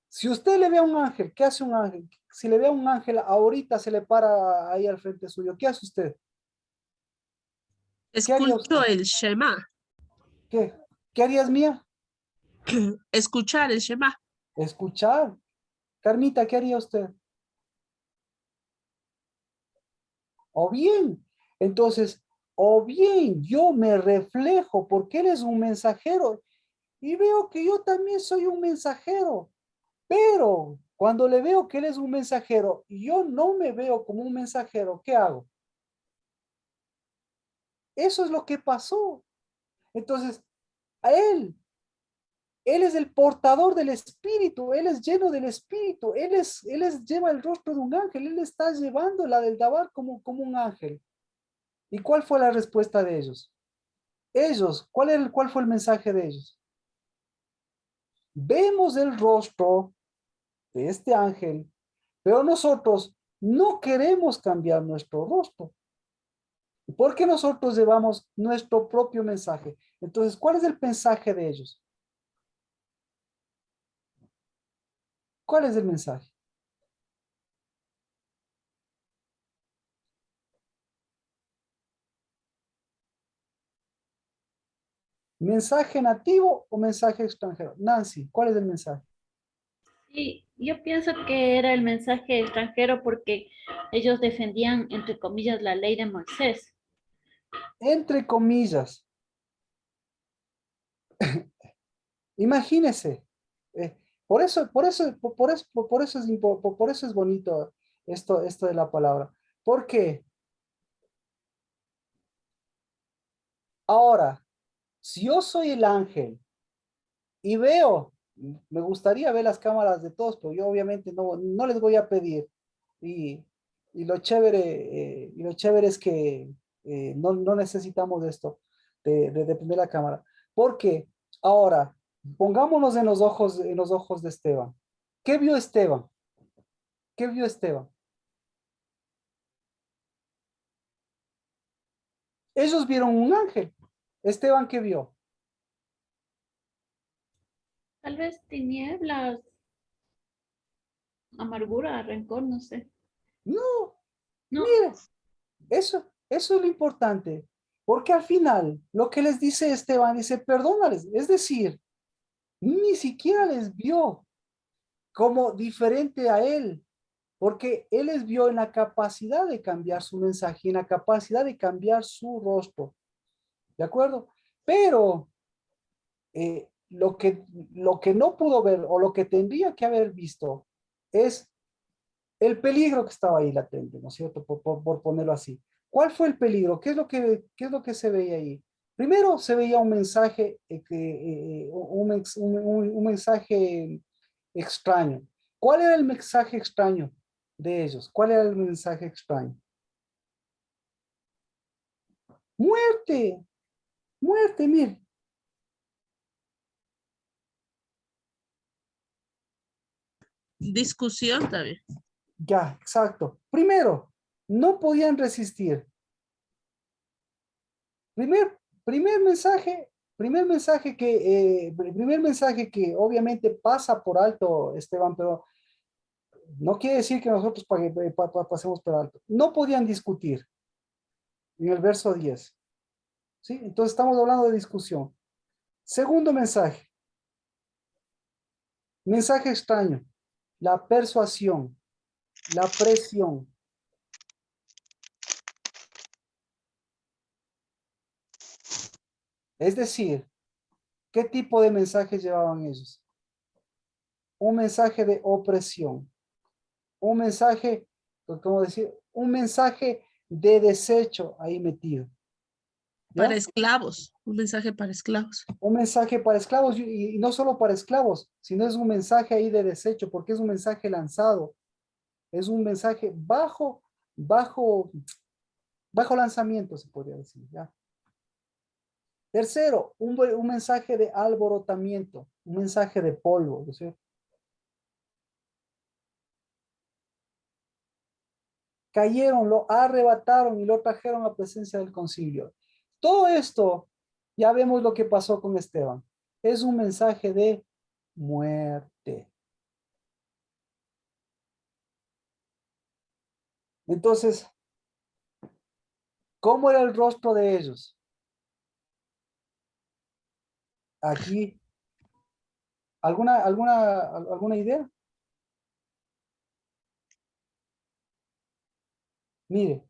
[SPEAKER 1] Si usted le ve a un ángel, ¿qué hace un ángel? Si le ve a un ángel, ahorita se le para ahí al frente suyo, ¿qué hace usted? ¿Qué haría
[SPEAKER 3] Escucho
[SPEAKER 1] usted?
[SPEAKER 3] el Shema.
[SPEAKER 1] ¿Qué? ¿Qué harías mía?
[SPEAKER 3] Escuchar el Shema.
[SPEAKER 1] Escuchar. Carmita, ¿qué haría usted? O bien, entonces, o bien yo me reflejo porque él es un mensajero y veo que yo también soy un mensajero. Pero cuando le veo que él es un mensajero y yo no me veo como un mensajero, ¿qué hago? Eso es lo que pasó. Entonces, a él es el portador del espíritu, él es lleno del espíritu, lleva el rostro de un ángel, él está llevando la del Dabar como un ángel. ¿Y cuál fue la respuesta de ellos? ¿Cuál fue el mensaje de ellos? Vemos el rostro de este ángel, pero nosotros no queremos cambiar nuestro rostro, porque nosotros llevamos nuestro propio mensaje. Entonces, ¿cuál es el mensaje de ellos? ¿Cuál es el mensaje? ¿Mensaje nativo o mensaje extranjero? Nancy, ¿cuál es el mensaje?
[SPEAKER 6] Sí, yo pienso que era el mensaje extranjero porque ellos defendían, entre comillas, la ley de Moisés.
[SPEAKER 1] Entre comillas, imagínese. Por eso es bonito esto de la palabra. Porque ahora, si yo soy el ángel y veo, me gustaría ver las cámaras de todos, pero yo obviamente no les voy a pedir. Y, y lo chévere es que no necesitamos de esto, de prender la cámara. Porque ahora, pongámonos en los ojos de Esteban. ¿Qué vio Esteban? ¿Qué vio Esteban? Ellos vieron un ángel. Esteban, ¿qué vio?
[SPEAKER 6] Tal vez tinieblas, amargura, rencor, no sé.
[SPEAKER 1] No,
[SPEAKER 6] No.
[SPEAKER 1] mire, eso es lo importante. Porque al final, lo que les dice Esteban, dice, perdónales. Es decir, ni siquiera les vio como diferente a él. Porque él les vio en la capacidad de cambiar su mensaje, en la capacidad de cambiar su rostro. ¿De acuerdo? Pero lo que no pudo ver o lo que tendría que haber visto es el peligro que estaba ahí latente, ¿no es cierto? Por ponerlo así. ¿Cuál fue el peligro? ¿Qué es lo que se veía ahí? Primero se veía un mensaje, un mensaje extraño. ¿Cuál era el mensaje extraño de ellos? ¿Cuál era el mensaje extraño? Muerte, muerte, mire.
[SPEAKER 3] Discusión también.
[SPEAKER 1] Ya, exacto. Primero, no podían resistir. Primer mensaje, primer mensaje que obviamente pasa por alto, Esteban, pero no quiere decir que nosotros pasemos por alto. No podían discutir en el verso 10. ¿Sí? Entonces estamos hablando de discusión. Segundo mensaje. Mensaje extraño. La persuasión, la presión. Es decir, ¿qué tipo de mensajes llevaban ellos? Un mensaje de opresión, un mensaje, ¿cómo decir? Un mensaje de desecho ahí metido. ¿Ya?
[SPEAKER 3] Para esclavos, un mensaje para esclavos.
[SPEAKER 1] Un mensaje para esclavos y no solo para esclavos, sino es un mensaje ahí de desecho, porque es un mensaje lanzado, es un mensaje bajo lanzamiento, se podría decir, ¿ya? Tercero, un mensaje de alborotamiento, un mensaje de polvo, ¿no es cierto? Cayeron, lo arrebataron y lo trajeron a la presencia del concilio. Todo esto, ya vemos lo que pasó con Esteban. Es un mensaje de muerte. Entonces, ¿cómo era el rostro de ellos? Aquí, ¿alguna idea? Mire,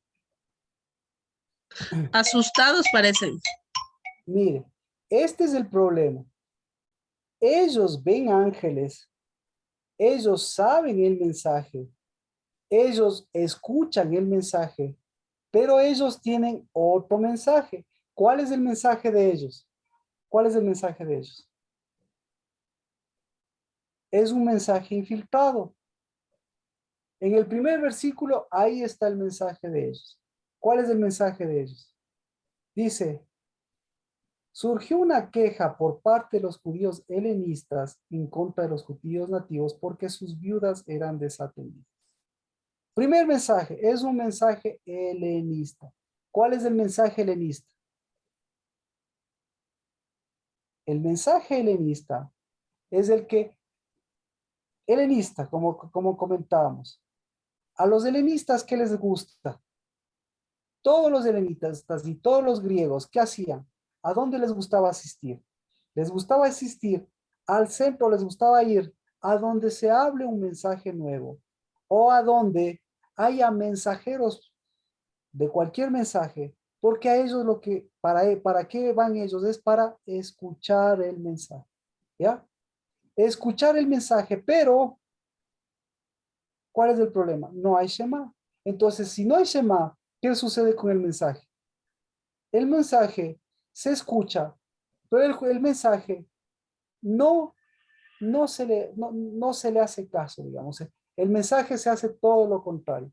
[SPEAKER 3] Asustados parecen.
[SPEAKER 1] mire, este es el problema. Ellos ven ángeles, ellos saben el mensaje, ellos escuchan el mensaje, pero ellos tienen otro mensaje. ¿Cuál es el mensaje de ellos? ¿Cuál es el mensaje de ellos? Es un mensaje infiltrado. En el primer versículo, ahí está el mensaje de ellos. ¿Cuál es el mensaje de ellos? Dice, surgió una queja por parte de los judíos helenistas en contra de los judíos nativos porque sus viudas eran desatendidas. Primer mensaje, es un mensaje helenista. ¿Cuál es el mensaje helenista? El mensaje helenista es el que, helenista, como comentábamos. A los helenistas, ¿qué les gusta? Todos los helenistas y todos los griegos, ¿qué hacían? ¿A dónde les gustaba asistir? Les gustaba asistir al centro, les gustaba ir a donde se hable un mensaje nuevo o a donde haya mensajeros de cualquier mensaje, porque a ellos para qué van ellos es para escuchar el mensaje, ¿ya? Escuchar el mensaje, pero ¿cuál es el problema? No hay Shema. Entonces, si no hay Shema, ¿qué sucede con el mensaje? El mensaje se escucha, pero el mensaje no, no se le hace caso, digamos. El mensaje se hace todo lo contrario.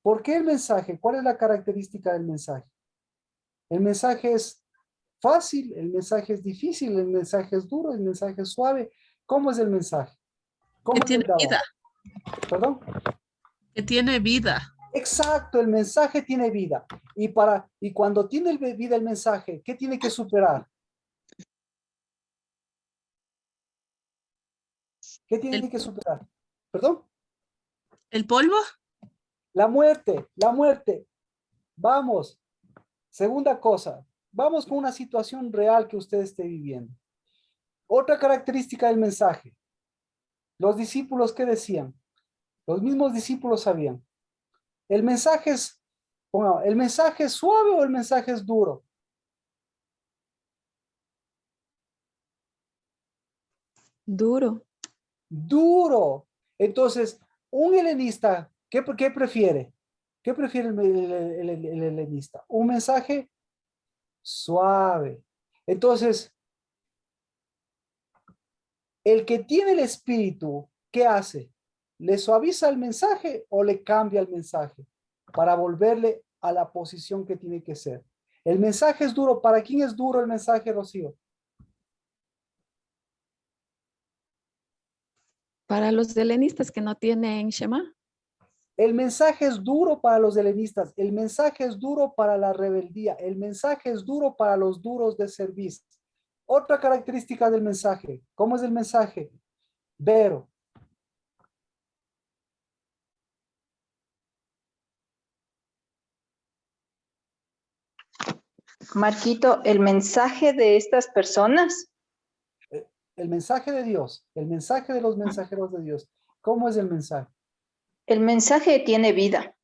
[SPEAKER 1] ¿Por qué el mensaje? ¿Cuál es la característica del mensaje? El mensaje es fácil, el mensaje es difícil, el mensaje es duro, el mensaje es suave. ¿Cómo es el mensaje?
[SPEAKER 3] Que
[SPEAKER 1] ¿Cómo es el
[SPEAKER 3] tiene
[SPEAKER 1] Dawah?
[SPEAKER 3] vida.
[SPEAKER 1] ¿Perdón?
[SPEAKER 3] Que tiene vida.
[SPEAKER 1] Exacto, el mensaje tiene vida. Y cuando tiene vida el mensaje, ¿qué tiene que superar? ¿Qué
[SPEAKER 3] El,
[SPEAKER 1] tiene que superar? ¿Perdón?
[SPEAKER 3] el polvo.
[SPEAKER 1] La muerte, la muerte. Vamos. Segunda cosa. Vamos con una situación real que usted esté viviendo. Otra característica del mensaje. Los discípulos, ¿qué decían? Los mismos discípulos sabían. ¿El mensaje es, bueno, el mensaje es suave o el mensaje es duro?
[SPEAKER 7] Duro.
[SPEAKER 1] Duro. Entonces, un helenista, ¿qué prefiere? ¿Qué prefiere el helenista? Un mensaje suave. Entonces, el que tiene el espíritu, ¿qué hace? ¿Le suaviza el mensaje o le cambia el mensaje para volverle a la posición que tiene que ser? El mensaje es duro. ¿Para quién es duro el mensaje, Rocío?
[SPEAKER 7] Para los helenistas que no tienen Shema.
[SPEAKER 1] El mensaje es duro para los helenistas. El mensaje es duro para la rebeldía. El mensaje es duro para los duros de servicio. Otra característica del mensaje. ¿Cómo es el mensaje? Vero.
[SPEAKER 8] Marquito, el mensaje de estas personas,
[SPEAKER 1] El mensaje de Dios. El mensaje de los mensajeros de Dios. ¿Cómo es el mensaje?
[SPEAKER 8] el mensaje tiene vida.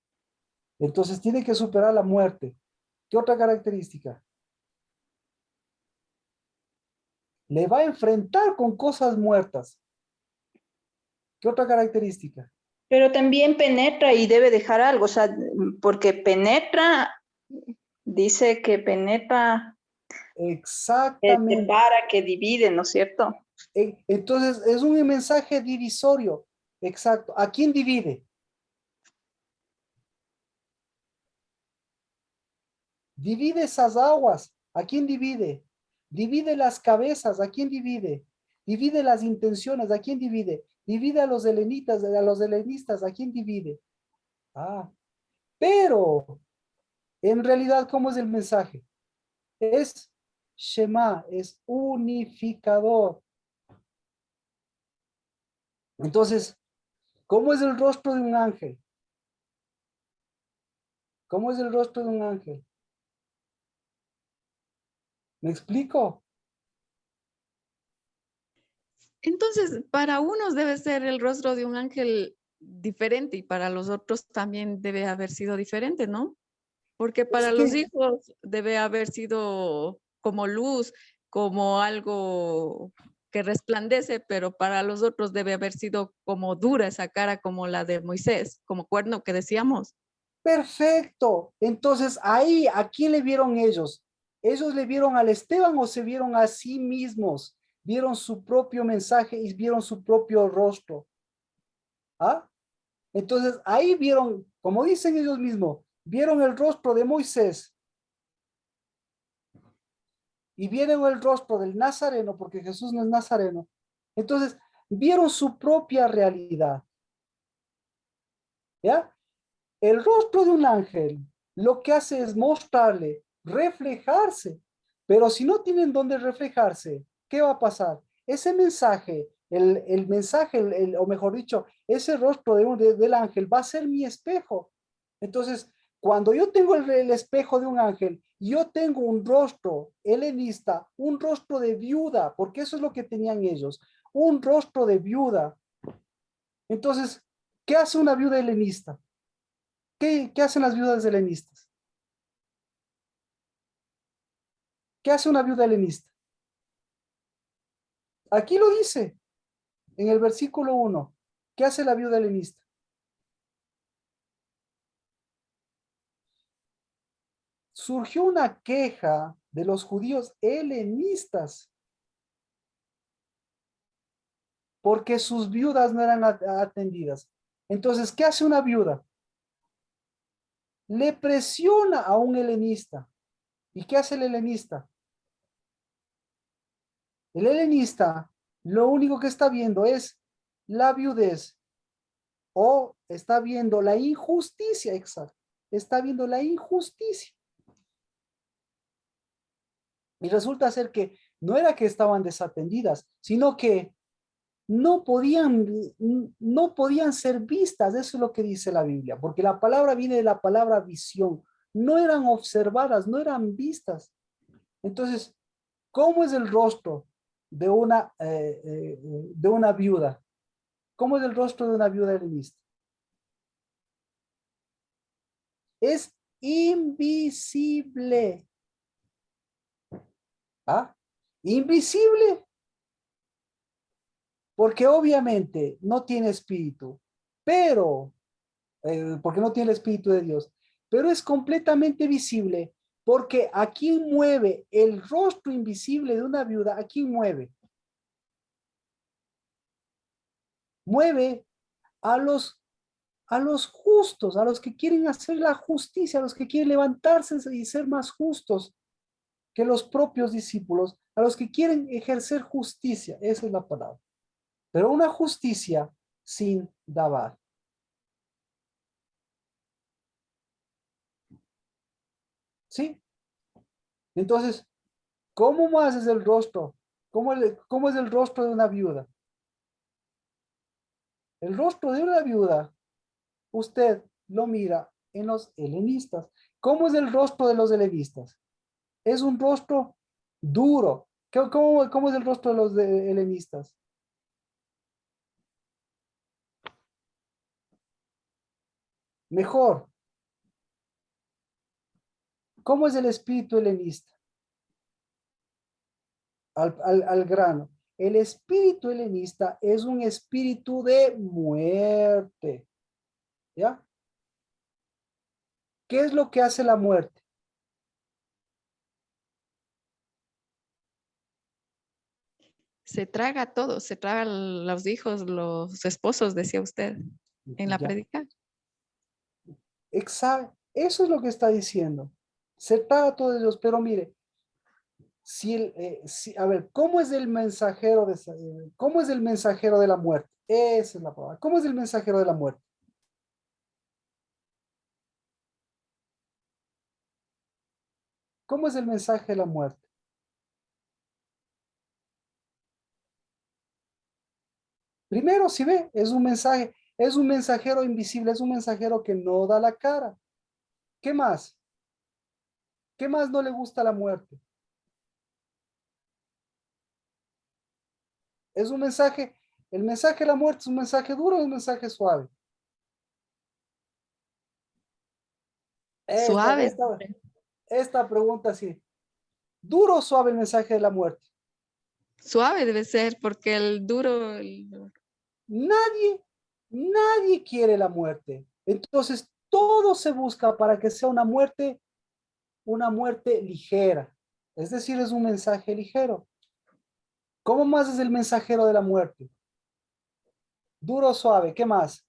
[SPEAKER 1] Entonces tiene que superar la muerte. ¿Qué otra característica? Le va a enfrentar con cosas muertas. ¿Qué otra característica?
[SPEAKER 8] Pero también penetra y debe dejar algo, o sea, porque penetra, dice que penetra, que
[SPEAKER 1] Exactamente.
[SPEAKER 8] separa, que divide, ¿no es cierto?
[SPEAKER 1] Entonces es un mensaje divisorio. Exacto. ¿A quién divide? Divide esas aguas. ¿A quién divide? Divide las cabezas. ¿A quién divide? Divide las intenciones. ¿A quién divide? Divide a los helenitas, a los helenistas. ¿A quién divide? Ah, pero en realidad, ¿cómo es el mensaje? Es Shema, es unificador. Entonces, ¿cómo es el rostro de un ángel? ¿Cómo es el rostro de un ángel? ¿Me explico?
[SPEAKER 7] Entonces, para unos debe ser el rostro de un ángel diferente y para los otros también debe haber sido diferente, ¿no? Porque
[SPEAKER 1] Es
[SPEAKER 7] para los
[SPEAKER 1] que
[SPEAKER 7] hijos debe haber sido como luz, como algo que resplandece, pero para los otros debe haber sido como dura esa cara, como la de Moisés, como cuerno que decíamos.
[SPEAKER 1] perfecto. Entonces, ahí, ¿a quién le vieron ellos? ¿Ellos le vieron al Esteban o se vieron a sí mismos? Vieron su propio mensaje y vieron su propio rostro. ¿Ah? Entonces, ahí vieron, como dicen ellos mismos, vieron el rostro de Moisés y vieron el rostro del Nazareno, porque Jesús no es nazareno. Entonces, vieron su propia realidad. ¿Ya? El rostro de un ángel lo que hace es mostrarle, reflejarse, pero si no tienen dónde reflejarse, ¿qué va a pasar? Ese mensaje, el mensaje, o mejor dicho, ese rostro del ángel va a ser mi espejo. Entonces, cuando yo tengo el espejo de un ángel, yo tengo un rostro helenista, un rostro de viuda, porque eso es lo que tenían ellos, un rostro de viuda. Entonces, ¿qué hace una viuda helenista? ¿Qué hacen las viudas helenistas? ¿Qué hace una viuda helenista? Aquí lo dice, en el versículo 1. ¿Qué hace la viuda helenista? Surgió una queja de los judíos helenistas porque sus viudas no eran atendidas. Entonces, ¿qué hace una viuda? Le presiona a un helenista. ¿Y qué hace el helenista? El helenista lo único que está viendo es la viudez o está viendo la injusticia, exacto. Está viendo la injusticia. Y resulta ser que no era que estaban desatendidas, sino que no podían ser vistas. Eso es lo que dice la Biblia, porque la palabra viene de la palabra visión. No eran observadas, no eran vistas. Entonces, ¿cómo es el rostro de una viuda? ¿Cómo es el rostro de una viuda helenista? Es invisible. ¿Ah? Invisible. Porque obviamente no tiene espíritu, pero, porque no tiene el espíritu de Dios, pero es completamente visible, porque ¿a quién mueve el rostro invisible de una viuda? ¿A quién mueve? Mueve a los justos, a los que quieren hacer la justicia, a los que quieren levantarse y ser más justos que los propios discípulos, a los que quieren ejercer justicia. Esa es la palabra. Pero una justicia sin dabar. ¿Sí? Entonces, ¿cómo más es el rostro? ¿Cómo es el rostro de una viuda? El rostro de una viuda, usted lo mira en los helenistas. ¿Cómo es el rostro de los helenistas? Es un rostro duro. ¿Cómo es el rostro de los helenistas? Mejor. ¿Cómo es el espíritu helenista? Al grano. El espíritu helenista es un espíritu de muerte. ¿Ya? ¿Qué es lo que hace la muerte?
[SPEAKER 7] Se traga a todos, se traga a los hijos, los esposos, decía usted en la
[SPEAKER 1] Ya.
[SPEAKER 7] predica.
[SPEAKER 1] Exacto. Eso es lo que está diciendo. Se traga a todos ellos, pero mire, a ver, ¿cómo es el mensajero cómo es el mensajero de la muerte? Esa es la palabra. ¿Cómo es el mensajero de la muerte? ¿Cómo es el mensaje de la muerte? Primero, si ve, es un mensaje, es un mensajero invisible, es un mensajero que no da la cara. ¿Qué más? ¿Qué más no le gusta a la muerte? Es un mensaje, el mensaje de la muerte es un mensaje duro o un mensaje suave.
[SPEAKER 7] Suave,
[SPEAKER 1] Esta pregunta sí. ¿Duro o suave el mensaje de la muerte?
[SPEAKER 7] suave debe ser, porque el duro,
[SPEAKER 1] Nadie quiere la muerte. Entonces, todo se busca para que sea una muerte ligera. Es decir, es un mensaje ligero. ¿Cómo más es el mensajero de la muerte? Duro o suave, ¿qué más?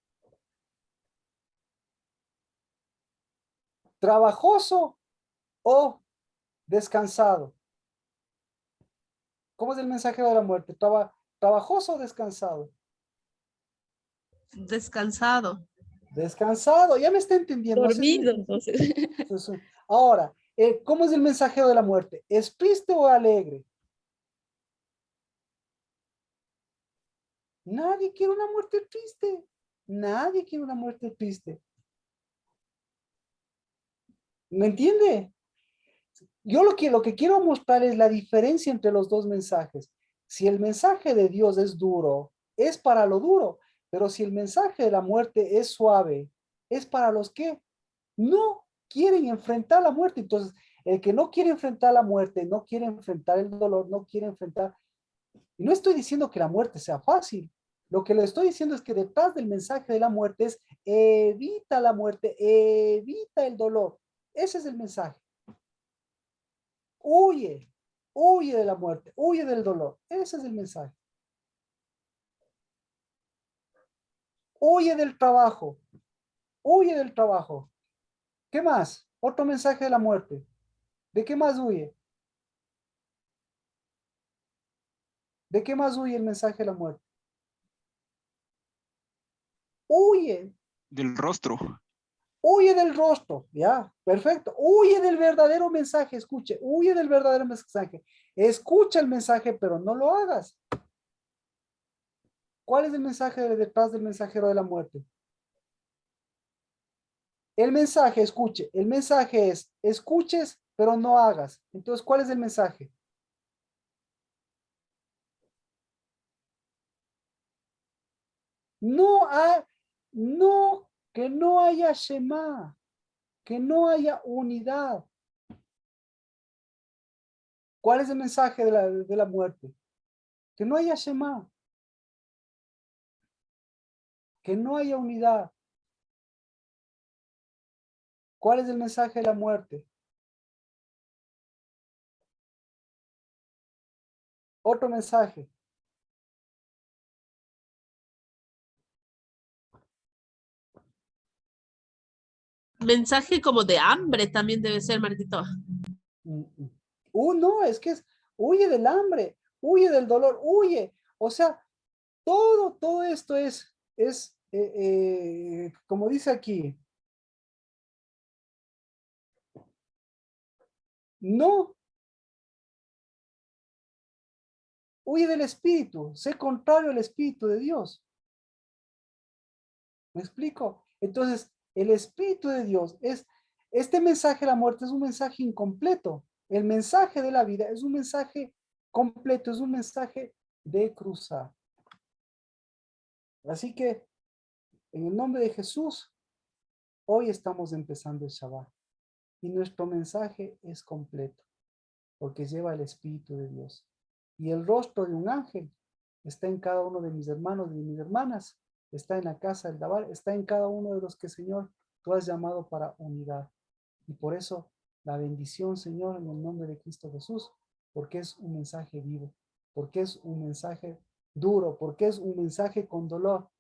[SPEAKER 1] ¿Trabajoso o descansado? ¿Cómo es el mensajero de la muerte? ¿Trabajoso o descansado?
[SPEAKER 3] Descansado.
[SPEAKER 1] Descansado, ya me está entendiendo. No sé si-
[SPEAKER 7] dormido, entonces.
[SPEAKER 1] Ahora, ¿cómo es el mensajero de la muerte? ¿Es triste o alegre? Nadie quiere una muerte triste. Nadie quiere una muerte triste. ¿Me entiende? Yo lo que quiero mostrar es la diferencia entre los dos mensajes. Si el mensaje de Dios es duro, es para lo duro. Pero si el mensaje de la muerte es suave, es para los que no quieren enfrentar la muerte. Entonces, el que no quiere enfrentar la muerte, no quiere enfrentar el dolor, no quiere enfrentar... Y no estoy diciendo que la muerte sea fácil. Lo que le estoy diciendo es que detrás del mensaje de la muerte es evita la muerte, evita el dolor. Ese es el mensaje. Huye, huye de la muerte, huye del dolor. Ese es el mensaje. Huye del trabajo, huye del trabajo. ¿Qué más? Otro mensaje de la muerte. ¿De qué más huye? ¿De qué más huye el mensaje de la muerte? Huye,
[SPEAKER 5] Del rostro.
[SPEAKER 1] huye del rostro, ya, perfecto. Huye del verdadero mensaje, escuche, huye del verdadero mensaje. Escucha el mensaje, pero no lo hagas. ¿Cuál es el mensaje detrás del mensajero de la muerte? El mensaje, escuche, el mensaje es, escuches, pero no hagas. Entonces, ¿cuál es el mensaje? Que no haya Shema, que no haya unidad. ¿Cuál es el mensaje de la muerte? Que no haya Shema, que no haya unidad. ¿Cuál es el mensaje de la muerte? Otro mensaje.
[SPEAKER 3] Mensaje como de hambre también debe ser, Marquito.
[SPEAKER 1] No, es que huye del hambre, huye del dolor, huye. O sea, todo esto es como dice aquí, no, huye del espíritu, sé contrario al espíritu de Dios. ¿Me explico? Entonces, el espíritu de Dios este mensaje de la muerte es un mensaje incompleto. El mensaje de la vida es un mensaje completo, es un mensaje de cruzar. Así que, en el nombre de Jesús, hoy estamos empezando el Shabbat. Y nuestro mensaje es completo, porque lleva el Espíritu de Dios. Y el rostro de un ángel está en cada uno de mis hermanos y de mis hermanas, está en la casa del Dabar, está en cada uno de los que, Señor, tú has llamado para unidad. Y por eso, la bendición, Señor, en el nombre de Cristo Jesús, porque es un mensaje vivo, porque es un mensaje duro, porque es un mensaje con dolor,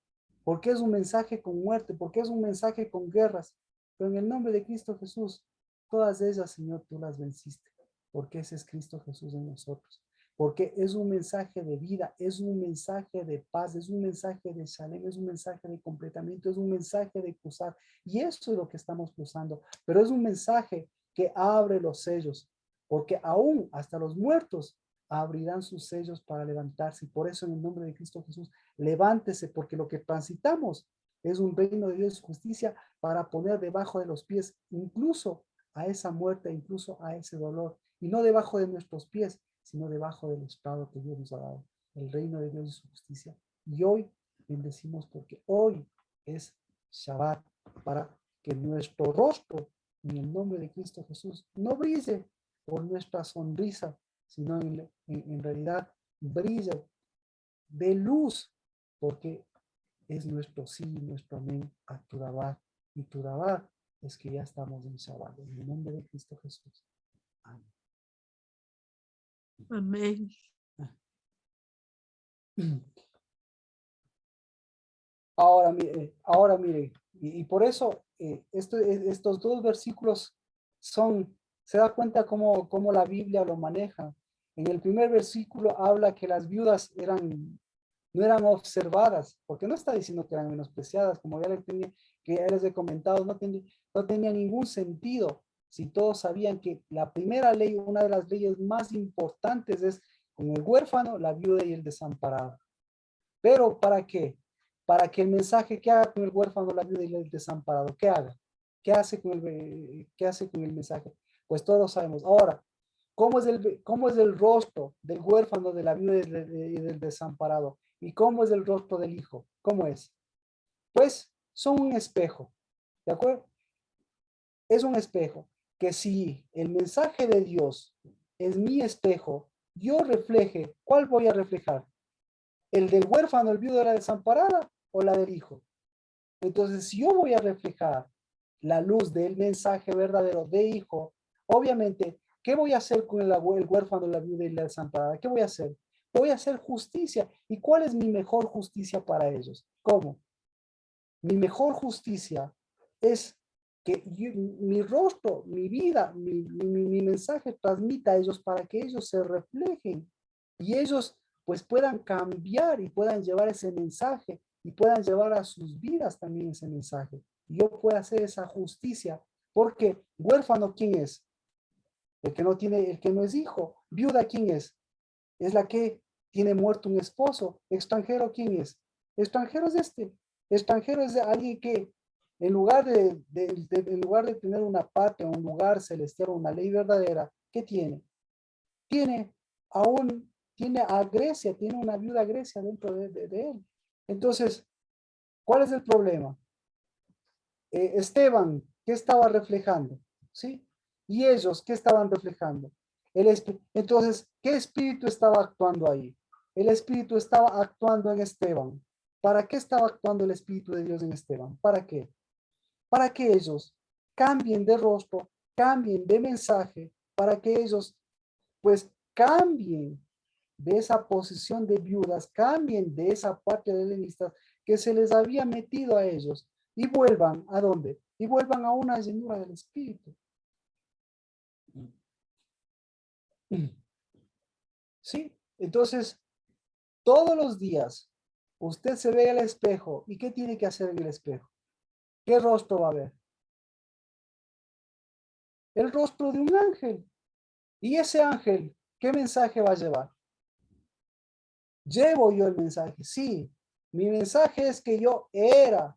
[SPEAKER 1] porque es un mensaje con muerte, porque es un mensaje con guerras. Pero en el nombre de Cristo Jesús, todas ellas, Señor, tú las venciste, porque ese es Cristo Jesús en nosotros. Porque es un mensaje de vida, es un mensaje de paz, es un mensaje de shalom, es un mensaje de completamiento, es un mensaje de cruzar. Y eso es lo que estamos cruzando. Pero es un mensaje que abre los sellos, porque aún hasta los muertos abrirán sus sellos para levantarse. Y por eso en el nombre de Cristo Jesús, levántese, porque lo que transitamos es un reino de Dios y justicia para poner debajo de los pies incluso a esa muerte, incluso a ese dolor. Y no debajo de nuestros pies, sino debajo del estado que Dios nos ha dado, el reino de Dios y su justicia. Y hoy bendecimos porque hoy es Shabbat, para que nuestro rostro, en el nombre de Cristo Jesús, no brille por nuestra sonrisa, sino en realidad brille de luz, porque es nuestro sí, nuestro amén a tu Dabar. Y tu Dabar es que ya estamos en Shabbat, en el nombre de Cristo Jesús. Amén.
[SPEAKER 3] Amén.
[SPEAKER 1] Ahora mire, y por eso estos dos versículos se da cuenta cómo la Biblia lo maneja. En el primer versículo habla que las viudas no eran observadas, porque no está diciendo que eran menospreciadas, como ya les he comentado, no tenía ningún sentido si todos sabían que la primera ley, una de las leyes más importantes es con el huérfano, la viuda y el desamparado. Pero ¿para qué? Para que el mensaje que haga con el huérfano, la viuda y el desamparado, ¿qué haga? ¿Qué hace con el mensaje? Pues todos sabemos. Ahora, ¿cómo es el rostro del huérfano, de la viuda y del desamparado? ¿Y cómo es el rostro del hijo? ¿Cómo es? Pues son un espejo, ¿de acuerdo? Es un espejo que si el mensaje de Dios es mi espejo, yo refleje, ¿cuál voy a reflejar? ¿El del huérfano, el viudo, de la desamparada o la del hijo? Entonces, si yo voy a reflejar la luz del mensaje verdadero de hijo, obviamente, ¿qué voy a hacer con el huérfano, la viuda y la desamparada? ¿Qué voy a hacer? Voy a hacer justicia. ¿Y cuál es mi mejor justicia para ellos? ¿Cómo? Mi mejor justicia es que mi rostro, mi vida, mi mensaje transmita a ellos para que ellos se reflejen y ellos pues puedan cambiar y puedan llevar ese mensaje y puedan llevar a sus vidas también ese mensaje. Y yo pueda hacer esa justicia, porque huérfano, ¿quién es? El que no es hijo. Viuda, ¿quién es? Es la que tiene muerto un esposo. Extranjero, ¿quién es? Extranjero es este. Extranjero es alguien que en lugar en lugar de tener una patria, un lugar celestial, una ley verdadera, ¿qué tiene? Tiene a Grecia, tiene una viuda Grecia dentro de él. Entonces, ¿cuál es el problema? Esteban, ¿qué estaba reflejando? ¿Sí? Y ellos, ¿qué estaban reflejando? Entonces, ¿qué espíritu estaba actuando ahí? El espíritu estaba actuando en Esteban. ¿Para qué estaba actuando el Espíritu de Dios en Esteban? ¿Para qué? Para que ellos cambien de rostro, cambien de mensaje, para que ellos pues cambien de esa posición de viudas, cambien de esa patria de helenistas que se les había metido a ellos y vuelvan ¿a dónde? Y vuelvan a una llenura del Espíritu. ¿Sí? Entonces, todos los días usted se ve al espejo y ¿qué tiene que hacer en el espejo? ¿Qué rostro va a ver? El rostro de un ángel. Y ese ángel, ¿qué mensaje va a llevar? Llevo yo el mensaje, sí. Mi mensaje es que yo era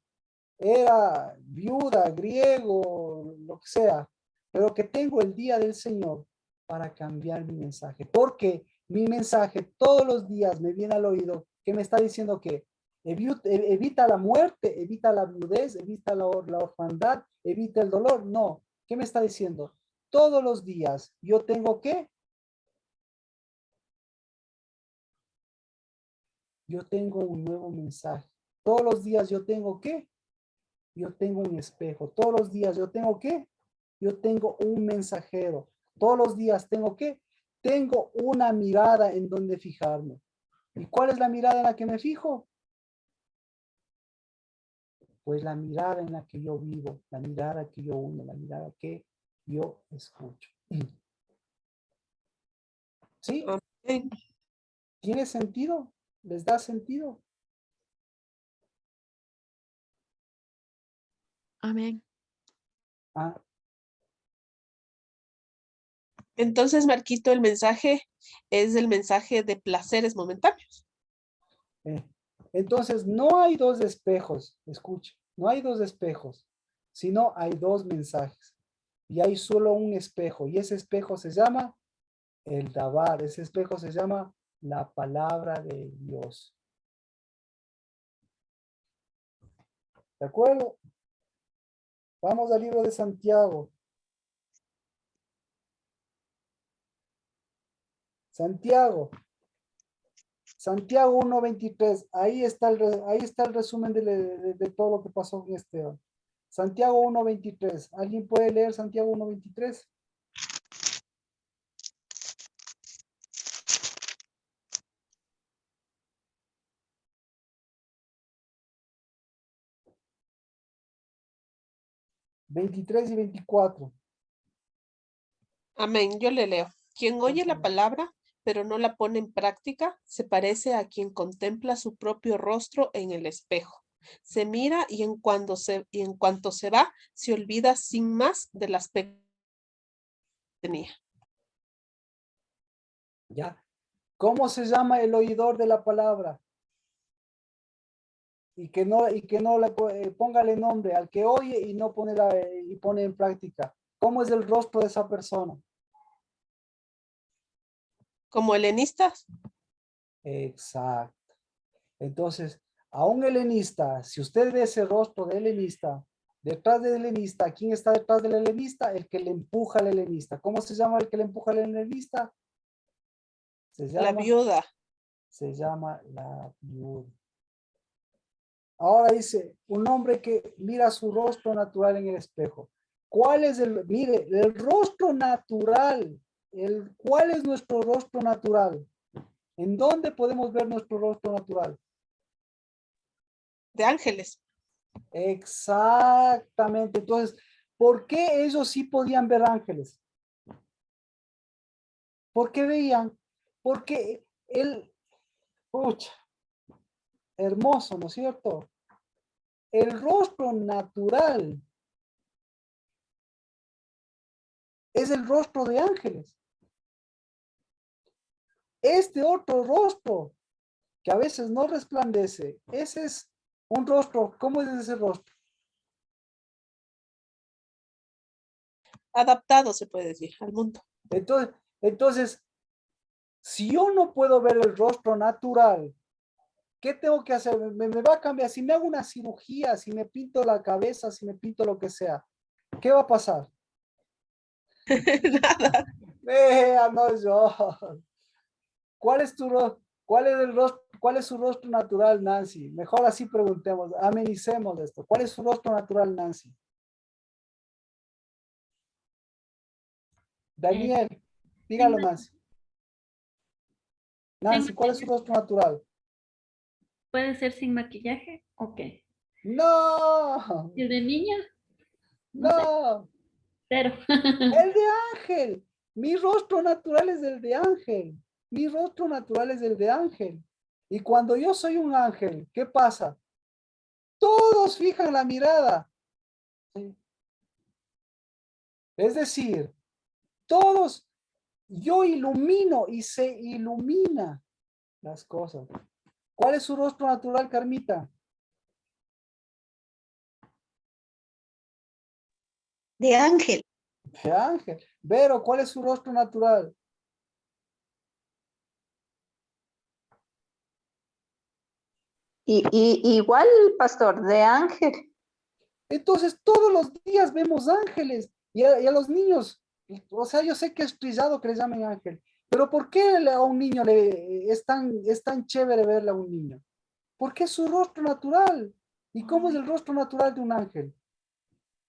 [SPEAKER 1] viuda, griego, lo que sea, pero que tengo el día del Señor para cambiar mi mensaje. Porque mi mensaje todos los días me viene al oído que me está diciendo que evita la muerte, evita la viudez, evita la orfandad, evita el dolor. No, ¿qué me está diciendo? Todos los días yo tengo que yo tengo un nuevo mensaje. Todos los días yo tengo que, yo tengo un espejo. Todos los días yo tengo que, yo tengo un mensajero. Todos los días tengo que, tengo una mirada en donde fijarme. ¿Y cuál es la mirada en la que me fijo? Pues la mirada en la que yo vivo, la mirada que yo uno, la mirada que yo escucho. ¿Sí?
[SPEAKER 3] Amén.
[SPEAKER 1] ¿Tiene sentido? ¿Les da sentido?
[SPEAKER 7] Amén.
[SPEAKER 1] Ah,
[SPEAKER 3] Entonces, Marquito, el mensaje es el mensaje de placeres momentáneos.
[SPEAKER 1] entonces, no hay dos espejos, escuche, no hay dos espejos, sino hay dos mensajes. Y hay solo un espejo, y ese espejo se llama el Dabar, ese espejo se llama la palabra de Dios. ¿De acuerdo? Vamos al libro de Santiago. Santiago 1:23, ahí está el resumen de todo lo que pasó con Esteban. Santiago 1:23, ¿alguien puede leer Santiago 1:23? ¿23 y 24?
[SPEAKER 3] Amén. Yo le leo. Quien oye la palabra, pero no la pone en práctica, se parece a quien contempla su propio rostro en el espejo. Se mira y en cuanto se va, se olvida sin más del aspecto que tenía.
[SPEAKER 1] ¿Ya? ¿Cómo se llama el oidor de la palabra? Y que no le póngale nombre al que oye y no pone y pone en práctica. ¿Cómo es el rostro de esa persona?
[SPEAKER 3] Como helenistas,
[SPEAKER 1] Exacto. Entonces, a un helenista, si usted ve ese rostro de helenista, detrás del helenista, ¿quién está detrás del helenista? El que le empuja al helenista. ¿Cómo se llama el que le empuja al helenista?
[SPEAKER 3] la viuda.
[SPEAKER 1] Se llama la viuda. Ahora dice, un hombre que mira su rostro natural en el espejo. ¿Cuál es mire, el rostro natural? ¿Cuál es nuestro rostro natural? ¿En dónde podemos ver nuestro rostro natural?
[SPEAKER 3] De ángeles.
[SPEAKER 1] Exactamente. Entonces, ¿por qué ellos sí podían ver ángeles? ¿Por qué veían? Porque hermoso, ¿no es cierto? El rostro natural es el rostro de ángeles. Este otro rostro que a veces no resplandece. Ese es un rostro. ¿Cómo es ese rostro?
[SPEAKER 3] Adaptado, se puede decir, al mundo.
[SPEAKER 1] Entonces, si yo no puedo ver el rostro natural, ¿qué tengo que hacer? Me va a cambiar. Si me hago una cirugía, si me pinto la cabeza, si me pinto lo que sea, ¿qué va a pasar?
[SPEAKER 3] Nada.
[SPEAKER 1] Vea, no yo. ¿Cuál es tu rostro? ¿Cuál es el rostro? ¿Cuál es su rostro natural, Nancy? Mejor así preguntemos, amenicemos esto. ¿Cuál es su rostro natural, Nancy? Daniel, dígalo, Nancy. Nancy, ¿cuál es su rostro natural?
[SPEAKER 6] ¿Puede ser sin maquillaje? Ok.
[SPEAKER 1] No,
[SPEAKER 6] ¿Y el de niña?
[SPEAKER 1] no,
[SPEAKER 6] Cero.
[SPEAKER 1] el de Ángel. Mi rostro natural es el de Ángel. Mi rostro natural es el de Ángel. Y cuando yo soy un ángel, ¿qué pasa? Todos fijan la mirada. ¿Sí? Es decir, todos, yo ilumino y se ilumina las cosas. ¿Cuál es su rostro natural, Carmita?
[SPEAKER 2] De ángel.
[SPEAKER 1] De ángel. Vero, ¿cuál es su rostro natural?
[SPEAKER 8] Igual, pastor, de ángel.
[SPEAKER 1] Entonces, todos los días vemos ángeles y a los niños, o sea, yo sé que es trillado que les llamen ángel, pero ¿por qué a un niño es tan chévere verle a un niño? Porque es su rostro natural. ¿Y cómo es el rostro natural de un ángel?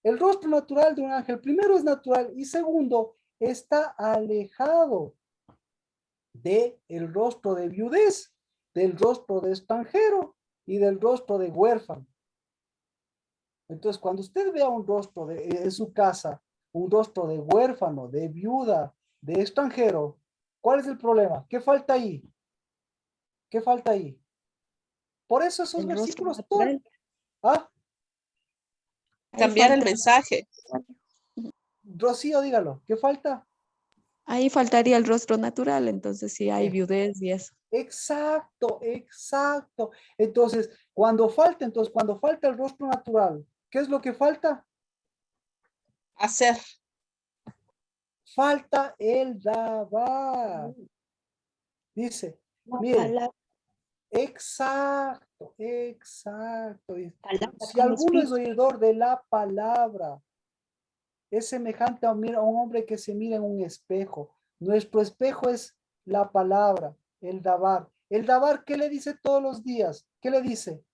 [SPEAKER 1] El rostro natural de un ángel, primero es natural y segundo, está alejado del rostro de viudez, del rostro de extranjero y del rostro de huérfano. Entonces, cuando usted vea un rostro en su casa, un rostro de huérfano, de viuda, de extranjero, ¿cuál es el problema? ¿Qué falta ahí? ¿Qué falta ahí? Por eso esos
[SPEAKER 7] El rostro
[SPEAKER 1] versículos,
[SPEAKER 7] natural.
[SPEAKER 1] ¿ah?
[SPEAKER 7] Ahí
[SPEAKER 3] Cambiar el
[SPEAKER 7] falta-
[SPEAKER 3] mensaje.
[SPEAKER 1] Rocío, dígalo, ¿qué falta?
[SPEAKER 7] Ahí faltaría el rostro natural, entonces sí hay
[SPEAKER 1] Eh,
[SPEAKER 7] viudez y eso.
[SPEAKER 1] Exacto, exacto. Entonces, cuando falta el rostro natural, ¿qué es lo que falta?
[SPEAKER 3] Hacer.
[SPEAKER 1] Falta el dabar. Dice, miren, exacto, exacto. Si
[SPEAKER 2] Con
[SPEAKER 1] alguno es
[SPEAKER 2] espíritu.
[SPEAKER 1] oidor de la palabra, es semejante a un hombre que se mira en un espejo. Nuestro espejo es la palabra, el dabar. El dabar, ¿qué le dice todos los días? ¿Qué le dice?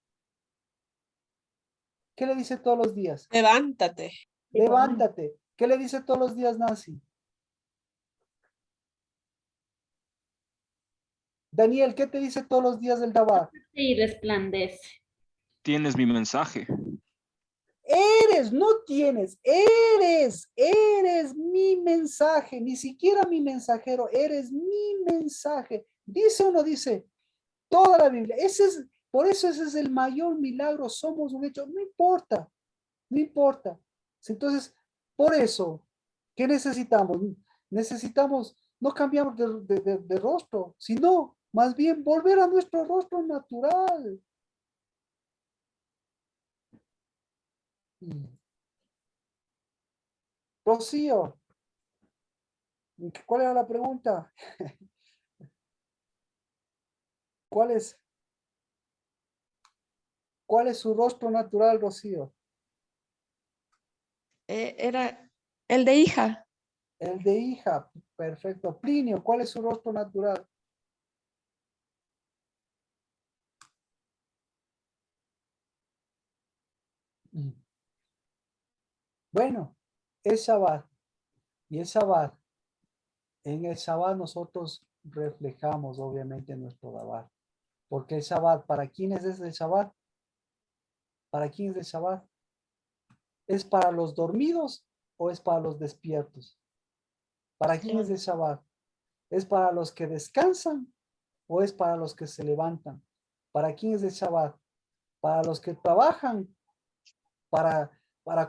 [SPEAKER 1] ¿Qué le dice todos los días?
[SPEAKER 3] Levántate.
[SPEAKER 1] Levántate. ¿Qué le dice todos los días, Nancy? Daniel, ¿qué te dice todos los días del dabar?
[SPEAKER 6] Y resplandece.
[SPEAKER 5] Tienes mi mensaje.
[SPEAKER 1] Eres, no tienes, eres mi mensaje, ni siquiera mi mensajero, eres mi mensaje. Dice o no dice, toda la Biblia. Por eso ese es el mayor milagro, somos un hecho, no importa, no importa. Entonces, por eso, ¿qué necesitamos? Necesitamos, no cambiamos de rostro, sino más bien volver a nuestro rostro natural. Rocío, ¿cuál era la pregunta? ¿Cuál es? ¿Cuál es su rostro natural, Rocío?
[SPEAKER 7] Era el de hija.
[SPEAKER 1] El de hija, perfecto. Plinio, ¿cuál es su rostro natural? Bueno, es Shabbat. Y el Shabbat, en el Shabbat nosotros reflejamos obviamente nuestro Dabar. Porque el Shabbat, ¿para quiénes es el Shabbat? ¿Para quién es el Shabbat? ¿Es para los dormidos o es para los despiertos? ¿Para quién es el Shabbat? ¿Es para los que descansan o es para los que se levantan? ¿Para quién es el Shabbat? ¿Para los que trabajan para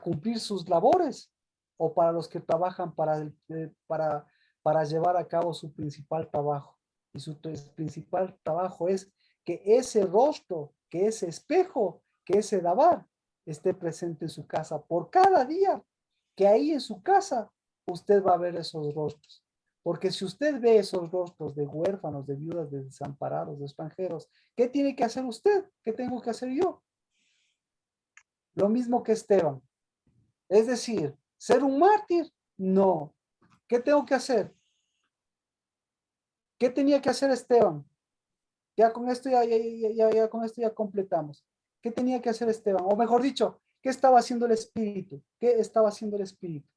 [SPEAKER 1] cumplir sus labores o para los que trabajan para llevar a cabo su principal trabajo? Y su principal trabajo es que ese rostro, que ese espejo, que ese dabar esté presente en su casa por cada día que ahí en su casa usted va a ver esos rostros. Porque si usted ve esos rostros de huérfanos, de viudas, de desamparados, de extranjeros, ¿qué tiene que hacer usted? ¿Qué tengo que hacer yo? Lo mismo que Esteban. Es decir, ¿ser un mártir? No. ¿Qué tengo que hacer? ¿Qué tenía que hacer Esteban? Ya con esto ya con esto ya completamos. ¿Qué tenía que hacer Esteban? O mejor dicho, ¿qué estaba haciendo el Espíritu? ¿Qué estaba haciendo el Espíritu?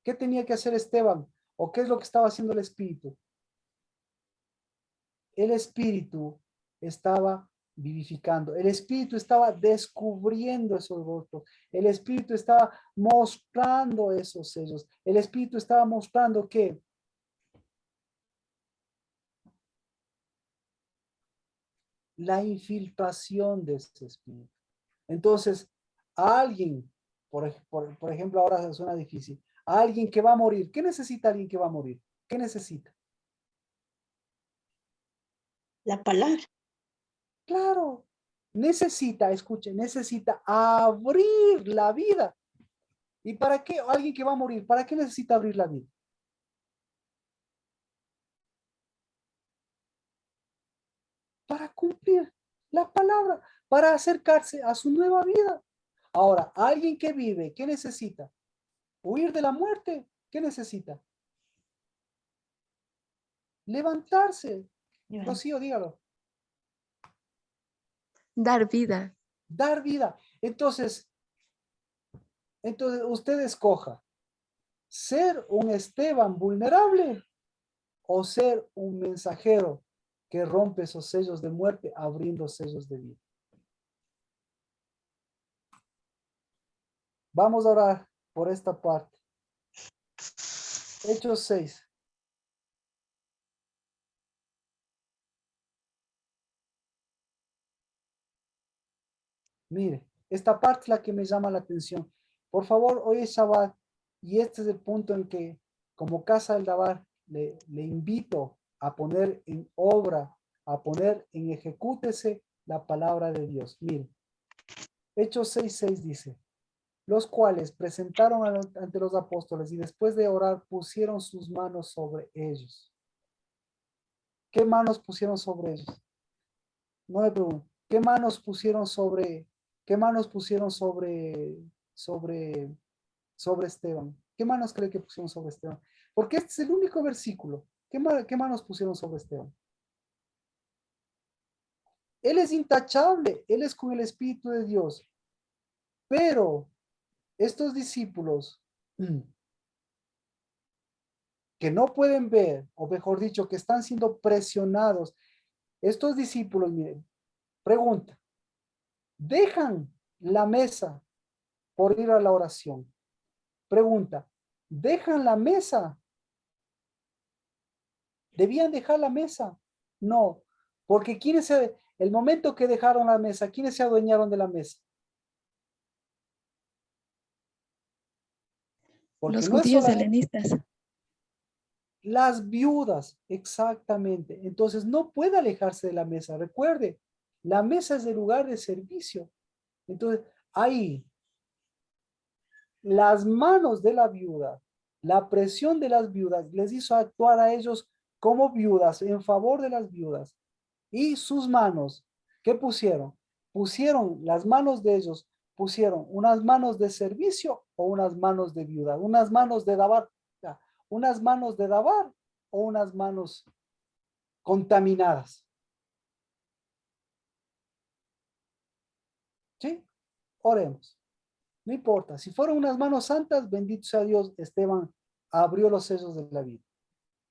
[SPEAKER 1] ¿Qué tenía que hacer Esteban? ¿O qué es lo que estaba haciendo el Espíritu? El Espíritu estaba vivificando. El Espíritu estaba descubriendo esos rostros. El Espíritu estaba mostrando esos sellos. El Espíritu estaba mostrando que la infiltración de ese Espíritu. Entonces, a alguien, por ejemplo, ahora suena difícil, a alguien que va a morir, ¿qué necesita alguien que va a morir? ¿Qué necesita?
[SPEAKER 2] La palabra.
[SPEAKER 1] Claro, necesita, escuche, necesita abrir la vida. ¿Y para qué alguien que va a morir? ¿Para qué necesita abrir la vida? Para cumplir la palabra, para acercarse a su nueva vida. Ahora, alguien que vive, ¿qué necesita? Huir de la muerte. ¿Qué necesita? Levantarse. Rocío, dígalo.
[SPEAKER 7] Dar vida.
[SPEAKER 1] Dar vida. Entonces usted escoja ser un Esteban vulnerable o ser un mensajero que rompe esos sellos de muerte abriendo sellos de vida. Vamos a orar por esta parte. Hechos 6. Mire, esta parte es la que me llama la atención. Por favor, hoy es Shabbat y este es el punto en que como Casa del Dabar le invito a poner en obra, a poner en ejecútese la palabra de Dios. Mire, Hechos 6:6 dice, los cuales presentaron ante los apóstoles y después de orar pusieron sus manos sobre ellos. ¿Qué manos pusieron sobre ellos? No me pregunto. ¿Qué manos pusieron sobre Esteban? ¿Qué manos cree que pusieron sobre Esteban? Porque este es el único versículo. ¿Qué manos pusieron sobre Esteban? Él es intachable, él es con el Espíritu de Dios. Pero estos discípulos que no pueden ver, o mejor dicho, que están siendo presionados, estos discípulos, miren, pregunta, ¿dejan la mesa por ir a la oración? Pregunta, ¿dejan la mesa? ¿Debían dejar la mesa? No, porque el momento que dejaron la mesa, ¿quiénes se adueñaron de la mesa? Porque
[SPEAKER 7] Los
[SPEAKER 1] no es
[SPEAKER 7] judíos
[SPEAKER 1] solamente
[SPEAKER 7] helenistas.
[SPEAKER 1] las viudas, exactamente. Entonces no puede alejarse de la mesa. Recuerde, la mesa es el lugar de servicio. Entonces, ahí, las manos de la viuda, la presión de las viudas les hizo actuar a ellos como viudas, en favor de las viudas. Y sus manos, ¿qué pusieron? Pusieron las manos de ellos, pusieron unas manos de servicio o unas manos de viuda, unas manos de dabar, unas manos de dabar o unas manos contaminadas. ¿Sí? Oremos. No importa, si fueron unas manos santas, bendito sea Dios, Esteban abrió los sellos de la vida.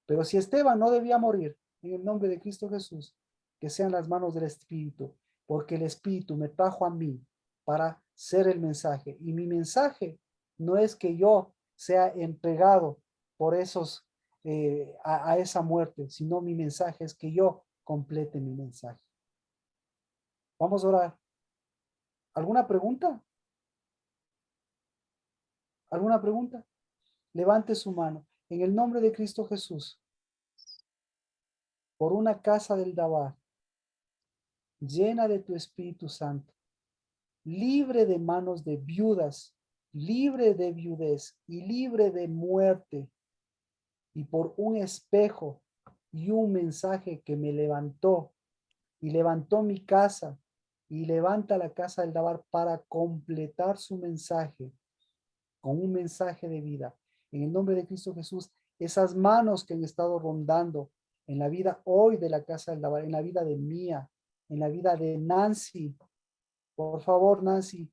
[SPEAKER 1] Pero si Esteban no debía morir, en el nombre de Cristo Jesús, que sean las manos del Espíritu, porque el Espíritu me trajo a mí para ser el mensaje. Y mi mensaje no es que yo sea entregado por a esa muerte, sino mi mensaje es que yo complete mi mensaje. Vamos a orar. ¿Alguna pregunta? ¿Alguna pregunta? Levante su mano. En el nombre de Cristo Jesús. por una casa del Dabar, llena de tu Espíritu Santo, libre de manos de viudas, libre de viudez y libre de muerte, y por un espejo y un mensaje que me levantó, y levantó mi casa, y levanta la casa del Dabar para completar su mensaje, con un mensaje de vida. En el nombre de Cristo Jesús, esas manos que han estado rondando en la vida hoy de la casa del Dabar, en la vida de Mía, en la vida de Nancy. Por favor, Nancy,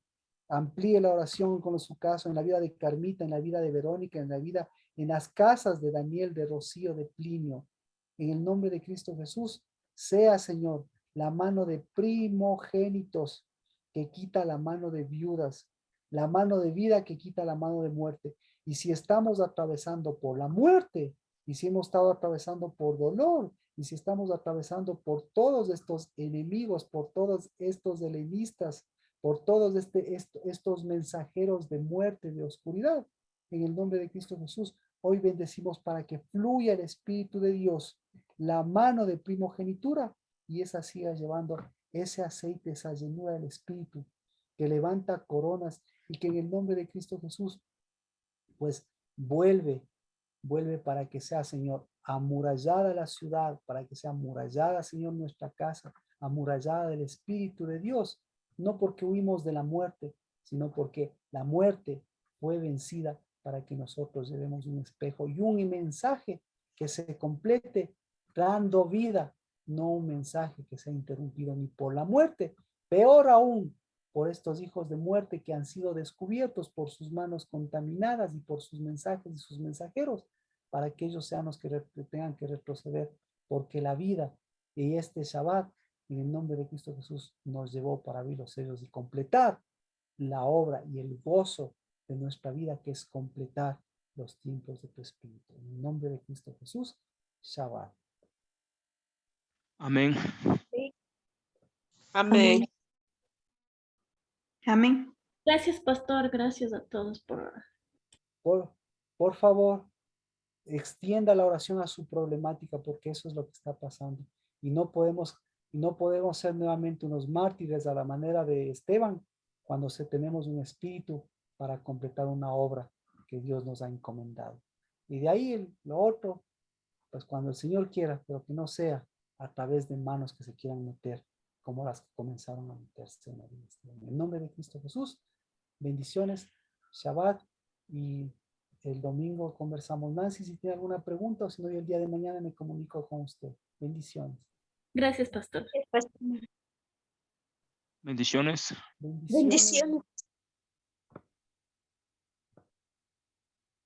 [SPEAKER 1] amplíe la oración con su caso, en la vida de Carmita, en la vida de Verónica, en las casas de Daniel, de Rocío, de Plinio. En el nombre de Cristo Jesús, sea, Señor, la mano de primogénitos que quita la mano de viudas, la mano de vida que quita la mano de muerte. Y si estamos atravesando por la muerte, y si hemos estado atravesando por dolor, y si estamos atravesando por todos estos enemigos, por todos estos helenistas, por todos estos mensajeros de muerte, de oscuridad, en el nombre de Cristo Jesús, hoy bendecimos para que fluya el Espíritu de Dios, la mano de primogenitura, y esa siga llevando ese aceite, esa llenura del Espíritu, que levanta coronas, y que en el nombre de Cristo Jesús, pues vuelve para que sea, Señor, amurallada la ciudad, para que sea amurallada, Señor, nuestra casa, amurallada del Espíritu de Dios, no porque huimos de la muerte, sino porque la muerte fue vencida para que nosotros llevemos un espejo y un mensaje que se complete dando vida, no un mensaje que sea interrumpido ni por la muerte, peor aún, por estos hijos de muerte que han sido descubiertos por sus manos contaminadas y por sus mensajes y sus mensajeros, para que ellos sean los que tengan que retroceder, porque la vida y este Shabbat, en el nombre de Cristo Jesús, nos llevó para abrir los sellos y completar la obra y el gozo de nuestra vida, que es completar los tiempos de tu Espíritu. En el nombre de Cristo Jesús, Shabbat.
[SPEAKER 5] Amén.
[SPEAKER 3] Amén.
[SPEAKER 8] Amén.
[SPEAKER 6] Gracias, pastor. Gracias a todos
[SPEAKER 1] Por favor, extienda la oración a su problemática, porque eso es lo que está pasando. Y no podemos ser nuevamente unos mártires a la manera de Esteban, cuando tenemos un espíritu para completar una obra que Dios nos ha encomendado. Y de ahí lo otro, pues cuando el Señor quiera, pero que no sea a través de manos que se quieran meter, como las que comenzaron a meterse en la vida. En el nombre de Cristo Jesús, bendiciones, Shabbat, y el domingo conversamos. Nancy, si tiene alguna pregunta, o si no, yo el día de mañana me comunico con usted. Bendiciones.
[SPEAKER 6] Gracias, pastor.
[SPEAKER 5] Bendiciones.
[SPEAKER 1] Bendiciones.
[SPEAKER 2] Bendiciones.